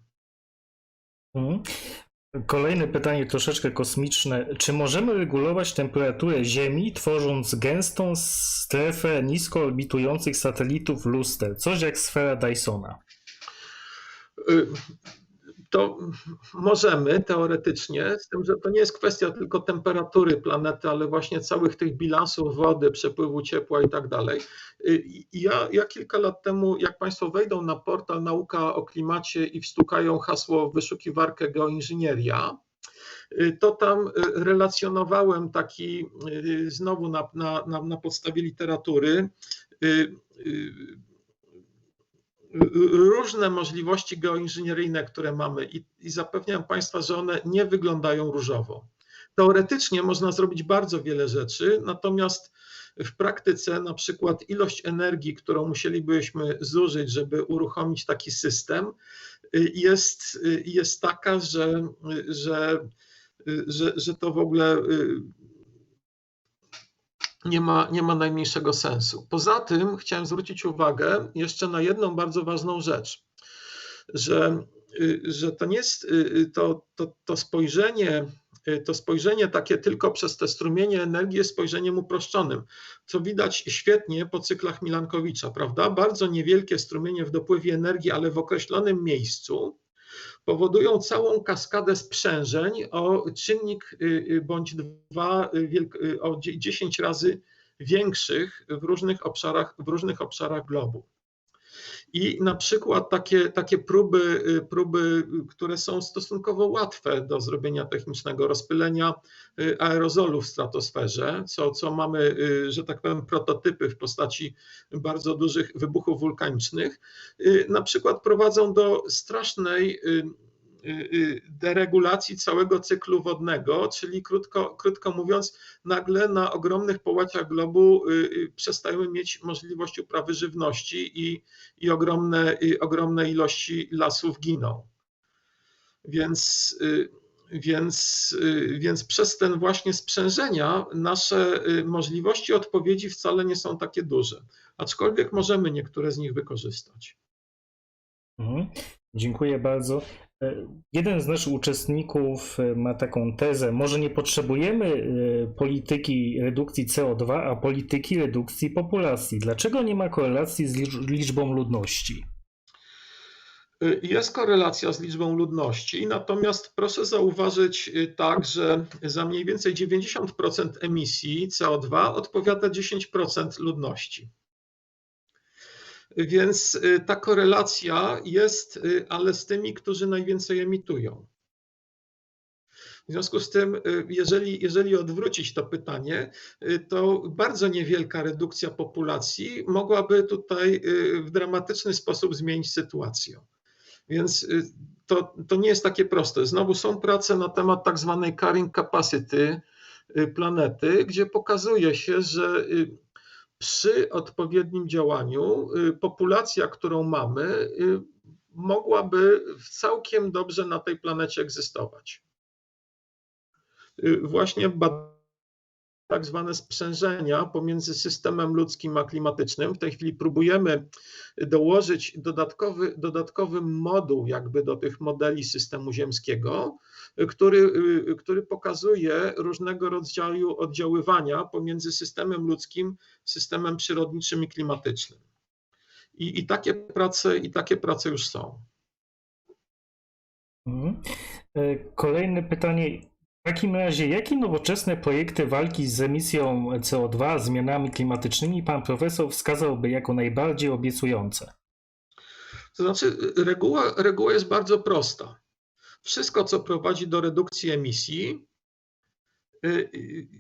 Kolejne pytanie troszeczkę kosmiczne. Czy możemy regulować temperaturę Ziemi, tworząc gęstą strefę nisko orbitujących satelitów luster? Coś jak sfera Dysona. To możemy teoretycznie, z tym, że to nie jest kwestia tylko temperatury planety, ale właśnie całych tych bilansów wody, przepływu ciepła i tak dalej. Ja kilka lat temu, jak Państwo wejdą na portal Nauka o Klimacie i wstukają hasło w wyszukiwarkę geoinżynieria, to tam relacjonowałem taki, znowu na podstawie literatury, różne możliwości geoinżynieryjne, które mamy i zapewniam Państwa, że one nie wyglądają różowo. Teoretycznie można zrobić bardzo wiele rzeczy, natomiast w praktyce na przykład ilość energii, którą musielibyśmy zużyć, żeby uruchomić taki system, jest taka, że to w ogóle nie ma najmniejszego sensu. Poza tym chciałem zwrócić uwagę jeszcze na jedną bardzo ważną rzecz, że to nie jest to spojrzenie takie tylko przez te strumienie energii jest spojrzeniem uproszczonym, co widać świetnie po cyklach Milankowicza, prawda? Bardzo niewielkie strumienie w dopływie energii, ale w określonym miejscu powodują całą kaskadę sprzężeń o czynnik bądź 2, o 10 razy większych w różnych obszarach globu. I na przykład takie próby, które są stosunkowo łatwe do zrobienia technicznego, rozpylenia aerozolu w stratosferze, co mamy, że tak powiem, prototypy w postaci bardzo dużych wybuchów wulkanicznych, na przykład prowadzą do strasznej deregulacji całego cyklu wodnego, czyli krótko mówiąc, nagle na ogromnych połaciach globu przestajemy mieć możliwość uprawy żywności i ogromne ilości lasów giną. Więc przez ten właśnie sprzężenia nasze możliwości odpowiedzi wcale nie są takie duże, aczkolwiek możemy niektóre z nich wykorzystać. Dziękuję bardzo. Jeden z naszych uczestników ma taką tezę, może nie potrzebujemy polityki redukcji CO2, a polityki redukcji populacji. Dlaczego nie ma korelacji z liczbą ludności? Jest korelacja z liczbą ludności, natomiast proszę zauważyć tak, że za mniej więcej 90% emisji CO2 odpowiada 10% ludności. Więc ta korelacja jest, ale z tymi, którzy najwięcej emitują. W związku z tym, jeżeli odwrócić to pytanie, to bardzo niewielka redukcja populacji mogłaby tutaj w dramatyczny sposób zmienić sytuację. Więc to nie jest takie proste. Znowu są prace na temat tak zwanej carrying capacity planety, gdzie pokazuje się, że przy odpowiednim działaniu populacja, którą mamy, mogłaby całkiem dobrze na tej planecie egzystować. Właśnie tak zwane sprzężenia pomiędzy systemem ludzkim a klimatycznym. W tej chwili próbujemy dołożyć dodatkowy moduł jakby do tych modeli systemu ziemskiego, który pokazuje różnego rodzaju oddziaływania pomiędzy systemem ludzkim, systemem przyrodniczym i klimatycznym. I takie prace już są. Kolejne pytanie. W takim razie, jakie nowoczesne projekty walki z emisją CO2, zmianami klimatycznymi pan profesor wskazałby jako najbardziej obiecujące? To znaczy, reguła jest bardzo prosta. Wszystko, co prowadzi do redukcji emisji,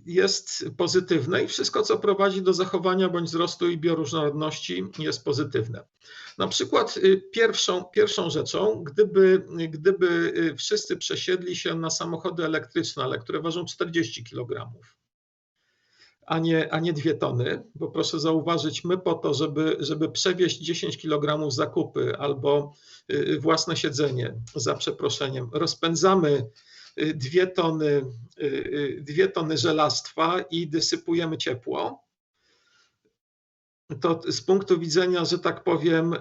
jest pozytywne i wszystko, co prowadzi do zachowania bądź wzrostu i bioróżnorodności, jest pozytywne. Na przykład pierwszą rzeczą, gdyby wszyscy przesiedli się na samochody elektryczne, ale które ważą 40 kg, a nie 2 tony, bo proszę zauważyć, my po to, żeby przewieźć 10 kg zakupy albo własne siedzenie, za przeproszeniem, rozpędzamy 2 tony żelastwa i dysypujemy ciepło, to z punktu widzenia, że tak powiem,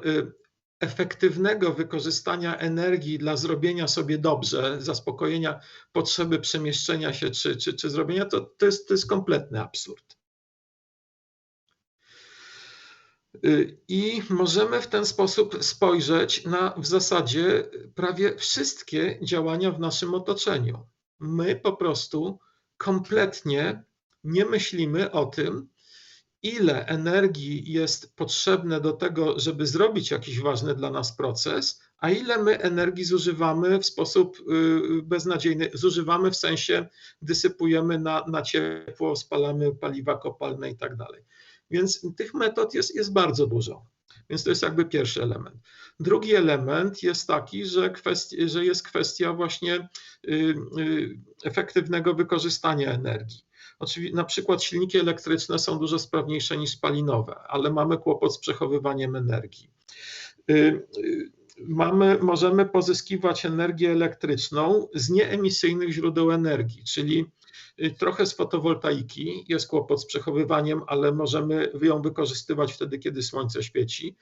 efektywnego wykorzystania energii dla zrobienia sobie dobrze, zaspokojenia potrzeby przemieszczenia się czy zrobienia, to jest kompletny absurd. I możemy w ten sposób spojrzeć na w zasadzie prawie wszystkie działania w naszym otoczeniu. My po prostu kompletnie nie myślimy o tym, ile energii jest potrzebne do tego, żeby zrobić jakiś ważny dla nas proces, a ile my energii zużywamy w sposób beznadziejny. Zużywamy w sensie dysypujemy na ciepło, spalamy paliwa kopalne i tak dalej. Więc tych metod jest bardzo dużo. Więc to jest jakby pierwszy element. Drugi element jest taki, że jest kwestia właśnie efektywnego wykorzystania energii. Oczywiście, na przykład silniki elektryczne są dużo sprawniejsze niż spalinowe, ale mamy kłopot z przechowywaniem energii. Możemy pozyskiwać energię elektryczną z nieemisyjnych źródeł energii, czyli trochę z fotowoltaiki, jest kłopot z przechowywaniem, ale możemy ją wykorzystywać wtedy, kiedy słońce świeci.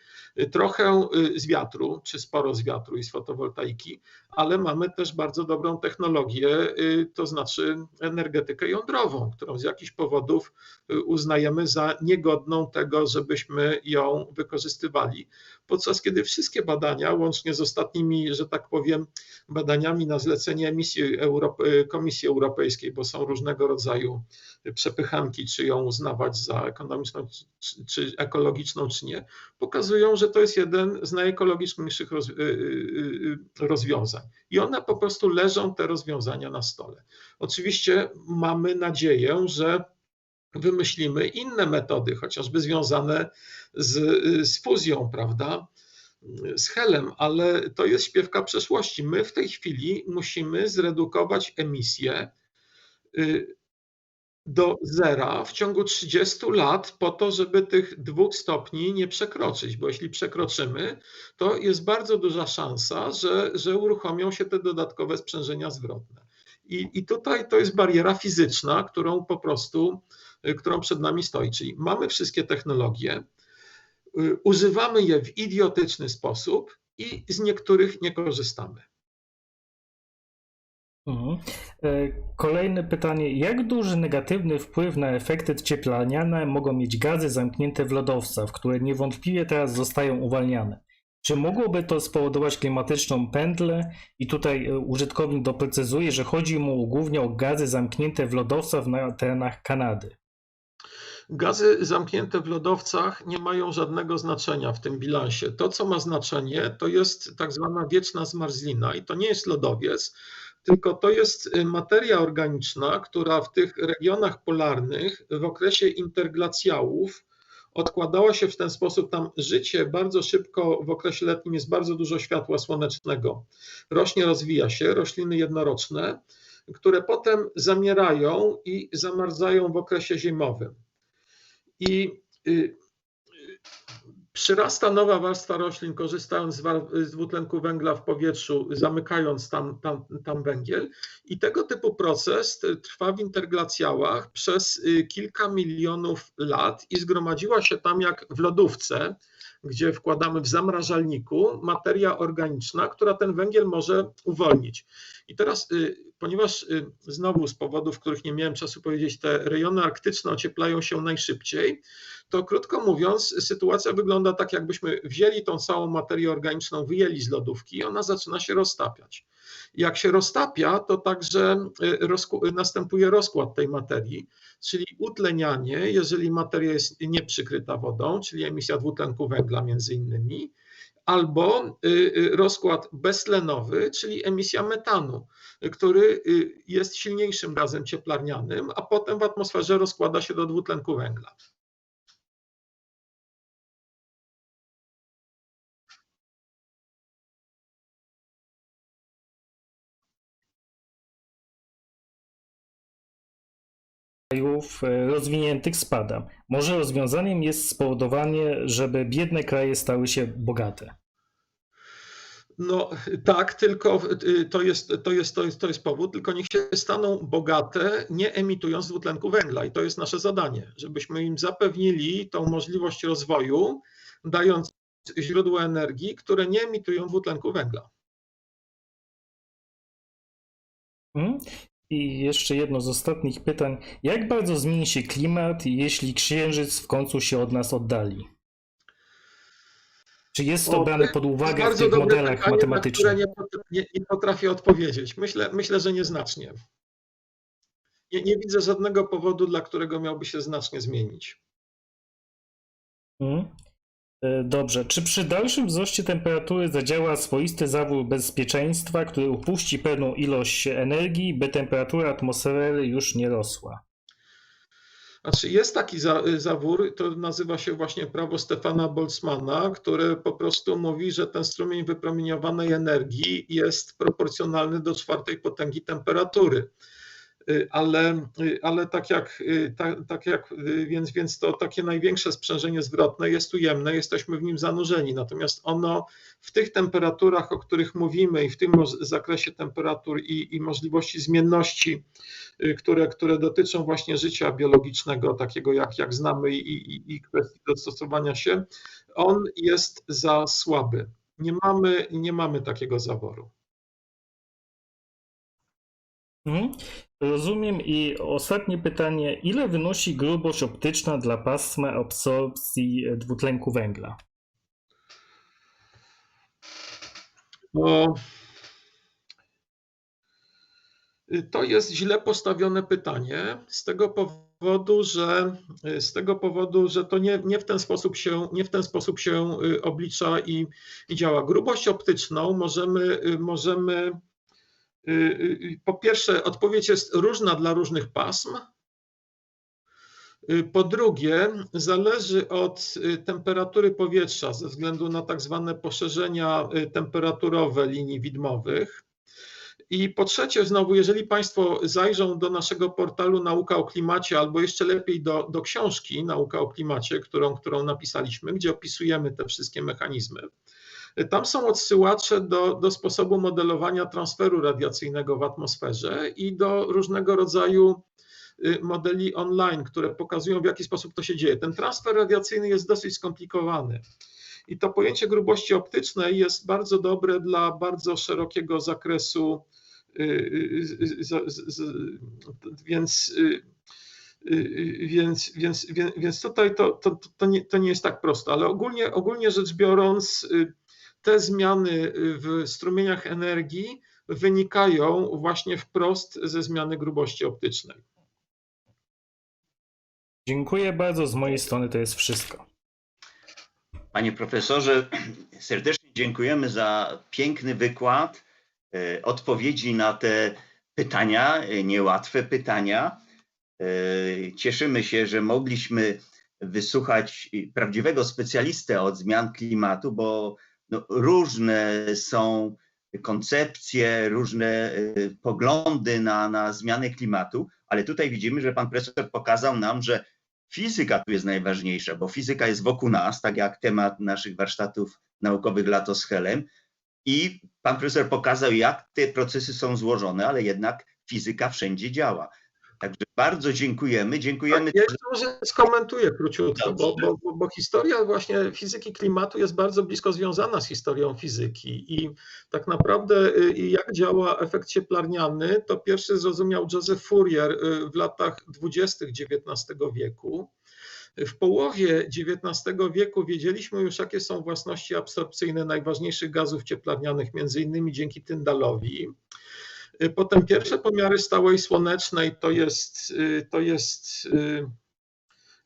Trochę z wiatru, czy sporo z wiatru i z fotowoltaiki, ale mamy też bardzo dobrą technologię, to znaczy energetykę jądrową, którą z jakichś powodów uznajemy za niegodną tego, żebyśmy ją wykorzystywali. Podczas kiedy wszystkie badania, łącznie z ostatnimi, że tak powiem, badaniami na zlecenie Komisji Europejskiej, bo są różnego rodzaju przepychanki, czy ją uznawać za ekonomiczną, czy ekologiczną, czy nie, pokazują, że to jest jeden z najekologiczniejszych rozwiązań. I one po prostu leżą, te rozwiązania, na stole. Oczywiście mamy nadzieję, że wymyślimy inne metody, chociażby związane z fuzją, prawda, z helem, ale to jest śpiewka przeszłości. My w tej chwili musimy zredukować emisję do zera w ciągu 30 lat po to, żeby tych 2 stopni nie przekroczyć, bo jeśli przekroczymy, to jest bardzo duża szansa, że uruchomią się te dodatkowe sprzężenia zwrotne. I tutaj to jest bariera fizyczna, którą przed nami stoi, czyli mamy wszystkie technologie, używamy je w idiotyczny sposób i z niektórych nie korzystamy. Kolejne pytanie. Jak duży negatywny wpływ na efekty cieplarniane mogą mieć gazy zamknięte w lodowcach, które niewątpliwie teraz zostają uwalniane? Czy mogłoby to spowodować klimatyczną pętlę? I tutaj użytkownik doprecyzuje, że chodzi mu głównie o gazy zamknięte w lodowcach na terenach Kanady. Gazy zamknięte w lodowcach nie mają żadnego znaczenia w tym bilansie. To, co ma znaczenie, to jest tak zwana wieczna zmarzlina i to nie jest lodowiec, tylko to jest materia organiczna, która w tych regionach polarnych w okresie interglacjałów odkładała się w ten sposób. Tam życie bardzo szybko, w okresie letnim jest bardzo dużo światła słonecznego. Rośnie, rozwija się, rośliny jednoroczne, które potem zamierają i zamarzają w okresie zimowym. I przyrasta nowa warstwa roślin, korzystając z dwutlenku węgla w powietrzu, zamykając tam węgiel. I tego typu proces trwa w interglacjałach przez kilka milionów lat i zgromadziła się tam jak w lodówce, gdzie wkładamy w zamrażalniku materia organiczna, która ten węgiel może uwolnić. I teraz, ponieważ znowu z powodów, których nie miałem czasu powiedzieć, te rejony arktyczne ocieplają się najszybciej, to krótko mówiąc, sytuacja wygląda tak, jakbyśmy wzięli tą całą materię organiczną, wyjęli z lodówki i ona zaczyna się roztapiać. Jak się roztapia, to także następuje rozkład tej materii, czyli utlenianie, jeżeli materia jest nieprzykryta wodą, czyli emisja dwutlenku węgla między innymi, albo rozkład beztlenowy, czyli emisja metanu, który jest silniejszym gazem cieplarnianym, a potem w atmosferze rozkłada się do dwutlenku węgla. Krajów rozwiniętych spada. Może rozwiązaniem jest spowodowanie, żeby biedne kraje stały się bogate. No tak, tylko to jest powód, tylko niech się staną bogate, nie emitując dwutlenku węgla. I to jest nasze zadanie, żebyśmy im zapewnili tą możliwość rozwoju, dając źródła energii, które nie emitują dwutlenku węgla. I jeszcze jedno z ostatnich pytań. Jak bardzo zmieni się klimat, jeśli Księżyc w końcu się od nas oddali? Czy jest to brane pod uwagę w tych modelach matematycznych? Na które nie potrafię odpowiedzieć. Myślę, że nieznacznie. Nie widzę żadnego powodu, dla którego miałby się znacznie zmienić. Dobrze. Czy przy dalszym wzroście temperatury zadziała swoisty zawór bezpieczeństwa, który upuści pewną ilość energii, by temperatura atmosfery już nie rosła? Znaczy jest taki zawór, to nazywa się właśnie prawo Stefana Boltzmana, które po prostu mówi, że ten strumień wypromieniowanej energii jest proporcjonalny do 4 potęgi temperatury. Ale więc to takie największe sprzężenie zwrotne jest ujemne, jesteśmy w nim zanurzeni. Natomiast ono w tych temperaturach, o których mówimy i w tym zakresie temperatur i możliwości zmienności, które dotyczą właśnie życia biologicznego, takiego jak znamy i kwestii dostosowania się, on jest za słaby. Nie mamy takiego zaworu. Rozumiem. I ostatnie pytanie. Ile wynosi grubość optyczna dla pasma absorpcji dwutlenku węgla? To jest źle postawione pytanie z tego powodu, że to nie w ten sposób się oblicza i działa. Grubość optyczną możemy po pierwsze, odpowiedź jest różna dla różnych pasm. Po drugie, zależy od temperatury powietrza ze względu na tak zwane poszerzenia temperaturowe linii widmowych. I po trzecie, znowu, jeżeli Państwo zajrzą do naszego portalu Nauka o klimacie, albo jeszcze lepiej do książki Nauka o klimacie, którą napisaliśmy, gdzie opisujemy te wszystkie mechanizmy, tam są odsyłacze do sposobu modelowania transferu radiacyjnego w atmosferze i do różnego rodzaju modeli online, które pokazują, w jaki sposób to się dzieje. Ten transfer radiacyjny jest dosyć skomplikowany. I to pojęcie grubości optycznej jest bardzo dobre dla bardzo szerokiego zakresu, więc tutaj to nie jest tak proste, ale ogólnie rzecz biorąc, te zmiany w strumieniach energii wynikają właśnie wprost ze zmiany grubości optycznej. Dziękuję bardzo. Z mojej strony to jest wszystko. Panie profesorze, serdecznie dziękujemy za piękny wykład, odpowiedzi na te pytania, niełatwe pytania. Cieszymy się, że mogliśmy wysłuchać prawdziwego specjalistę od zmian klimatu, bo różne są koncepcje, różne poglądy na zmianę klimatu, ale tutaj widzimy, że pan profesor pokazał nam, że fizyka tu jest najważniejsza, bo fizyka jest wokół nas, tak jak temat naszych warsztatów naukowych Lato z Helem. I pan profesor pokazał, jak te procesy są złożone, ale jednak fizyka wszędzie działa. Także bardzo dziękujemy. Ja jeszcze może skomentuję króciutko, bo historia właśnie fizyki klimatu jest bardzo blisko związana z historią fizyki i tak naprawdę jak działa efekt cieplarniany, to pierwszy zrozumiał Joseph Fourier w latach 20. XIX wieku. W połowie XIX wieku wiedzieliśmy już, jakie są własności absorpcyjne najważniejszych gazów cieplarnianych, między innymi dzięki Tyndallowi. Potem pierwsze pomiary stałej słonecznej to jest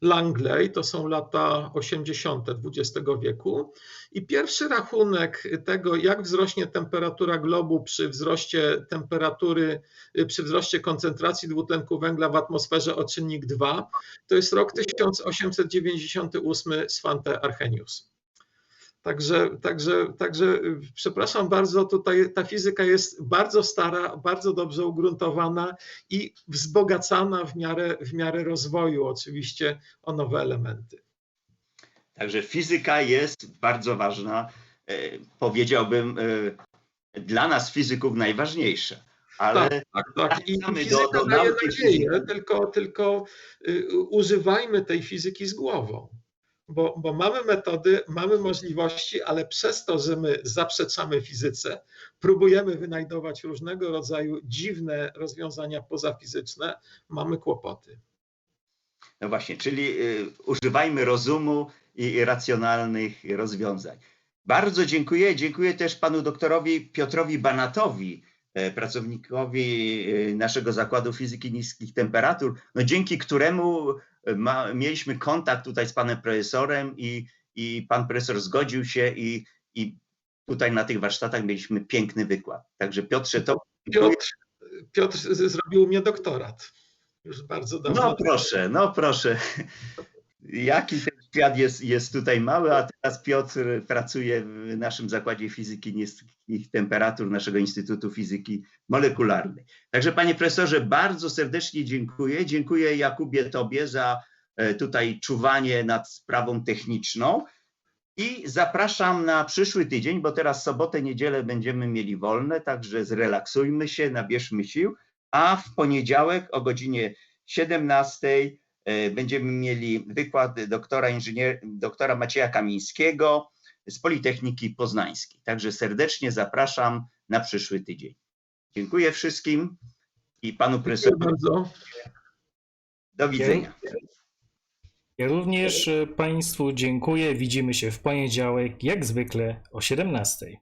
Langley, to są lata 80. XX wieku. I pierwszy rachunek tego, jak wzrośnie temperatura globu przy wzroście temperatury, przy wzroście koncentracji dwutlenku węgla w atmosferze o czynnik 2, to jest rok 1898 Svante Arrhenius. Także przepraszam bardzo, tutaj ta fizyka jest bardzo stara, bardzo dobrze ugruntowana i wzbogacana w miarę rozwoju oczywiście o nowe elementy. Także fizyka jest bardzo ważna, powiedziałbym, dla nas fizyków najważniejsza. Ale tak. I fizyka daje nadzieję, tylko używajmy tej fizyki z głową. bo mamy metody, mamy możliwości, ale przez to, że my zaprzeczamy fizyce, próbujemy wynajdować różnego rodzaju dziwne rozwiązania pozafizyczne, mamy kłopoty. No właśnie, czyli używajmy rozumu i racjonalnych rozwiązań. Bardzo dziękuję. Dziękuję też panu doktorowi Piotrowi Banatowi, pracownikowi naszego Zakładu Fizyki Niskich Temperatur, no dzięki któremu mieliśmy kontakt tutaj z panem profesorem i pan profesor zgodził się i tutaj na tych warsztatach mieliśmy piękny wykład. Także Piotrze, to... Piotr zrobił u mnie doktorat. Już bardzo dawno. No proszę. Jaki ten świat jest tutaj mały, a teraz Piotr pracuje w naszym Zakładzie Fizyki Niskich Temperatur naszego Instytutu Fizyki Molekularnej. Także panie profesorze, bardzo serdecznie dziękuję. Dziękuję Jakubie tobie za tutaj czuwanie nad sprawą techniczną i zapraszam na przyszły tydzień, bo teraz sobotę, niedzielę będziemy mieli wolne, także zrelaksujmy się, nabierzmy sił, a w poniedziałek o godzinie 17 będziemy mieli wykład doktora Macieja Kamińskiego z Politechniki Poznańskiej. Także serdecznie zapraszam na przyszły tydzień. Dziękuję wszystkim i panu profesorowi. Bardzo. Do widzenia. Ja również Państwu dziękuję. Widzimy się w poniedziałek, jak zwykle o 17:00.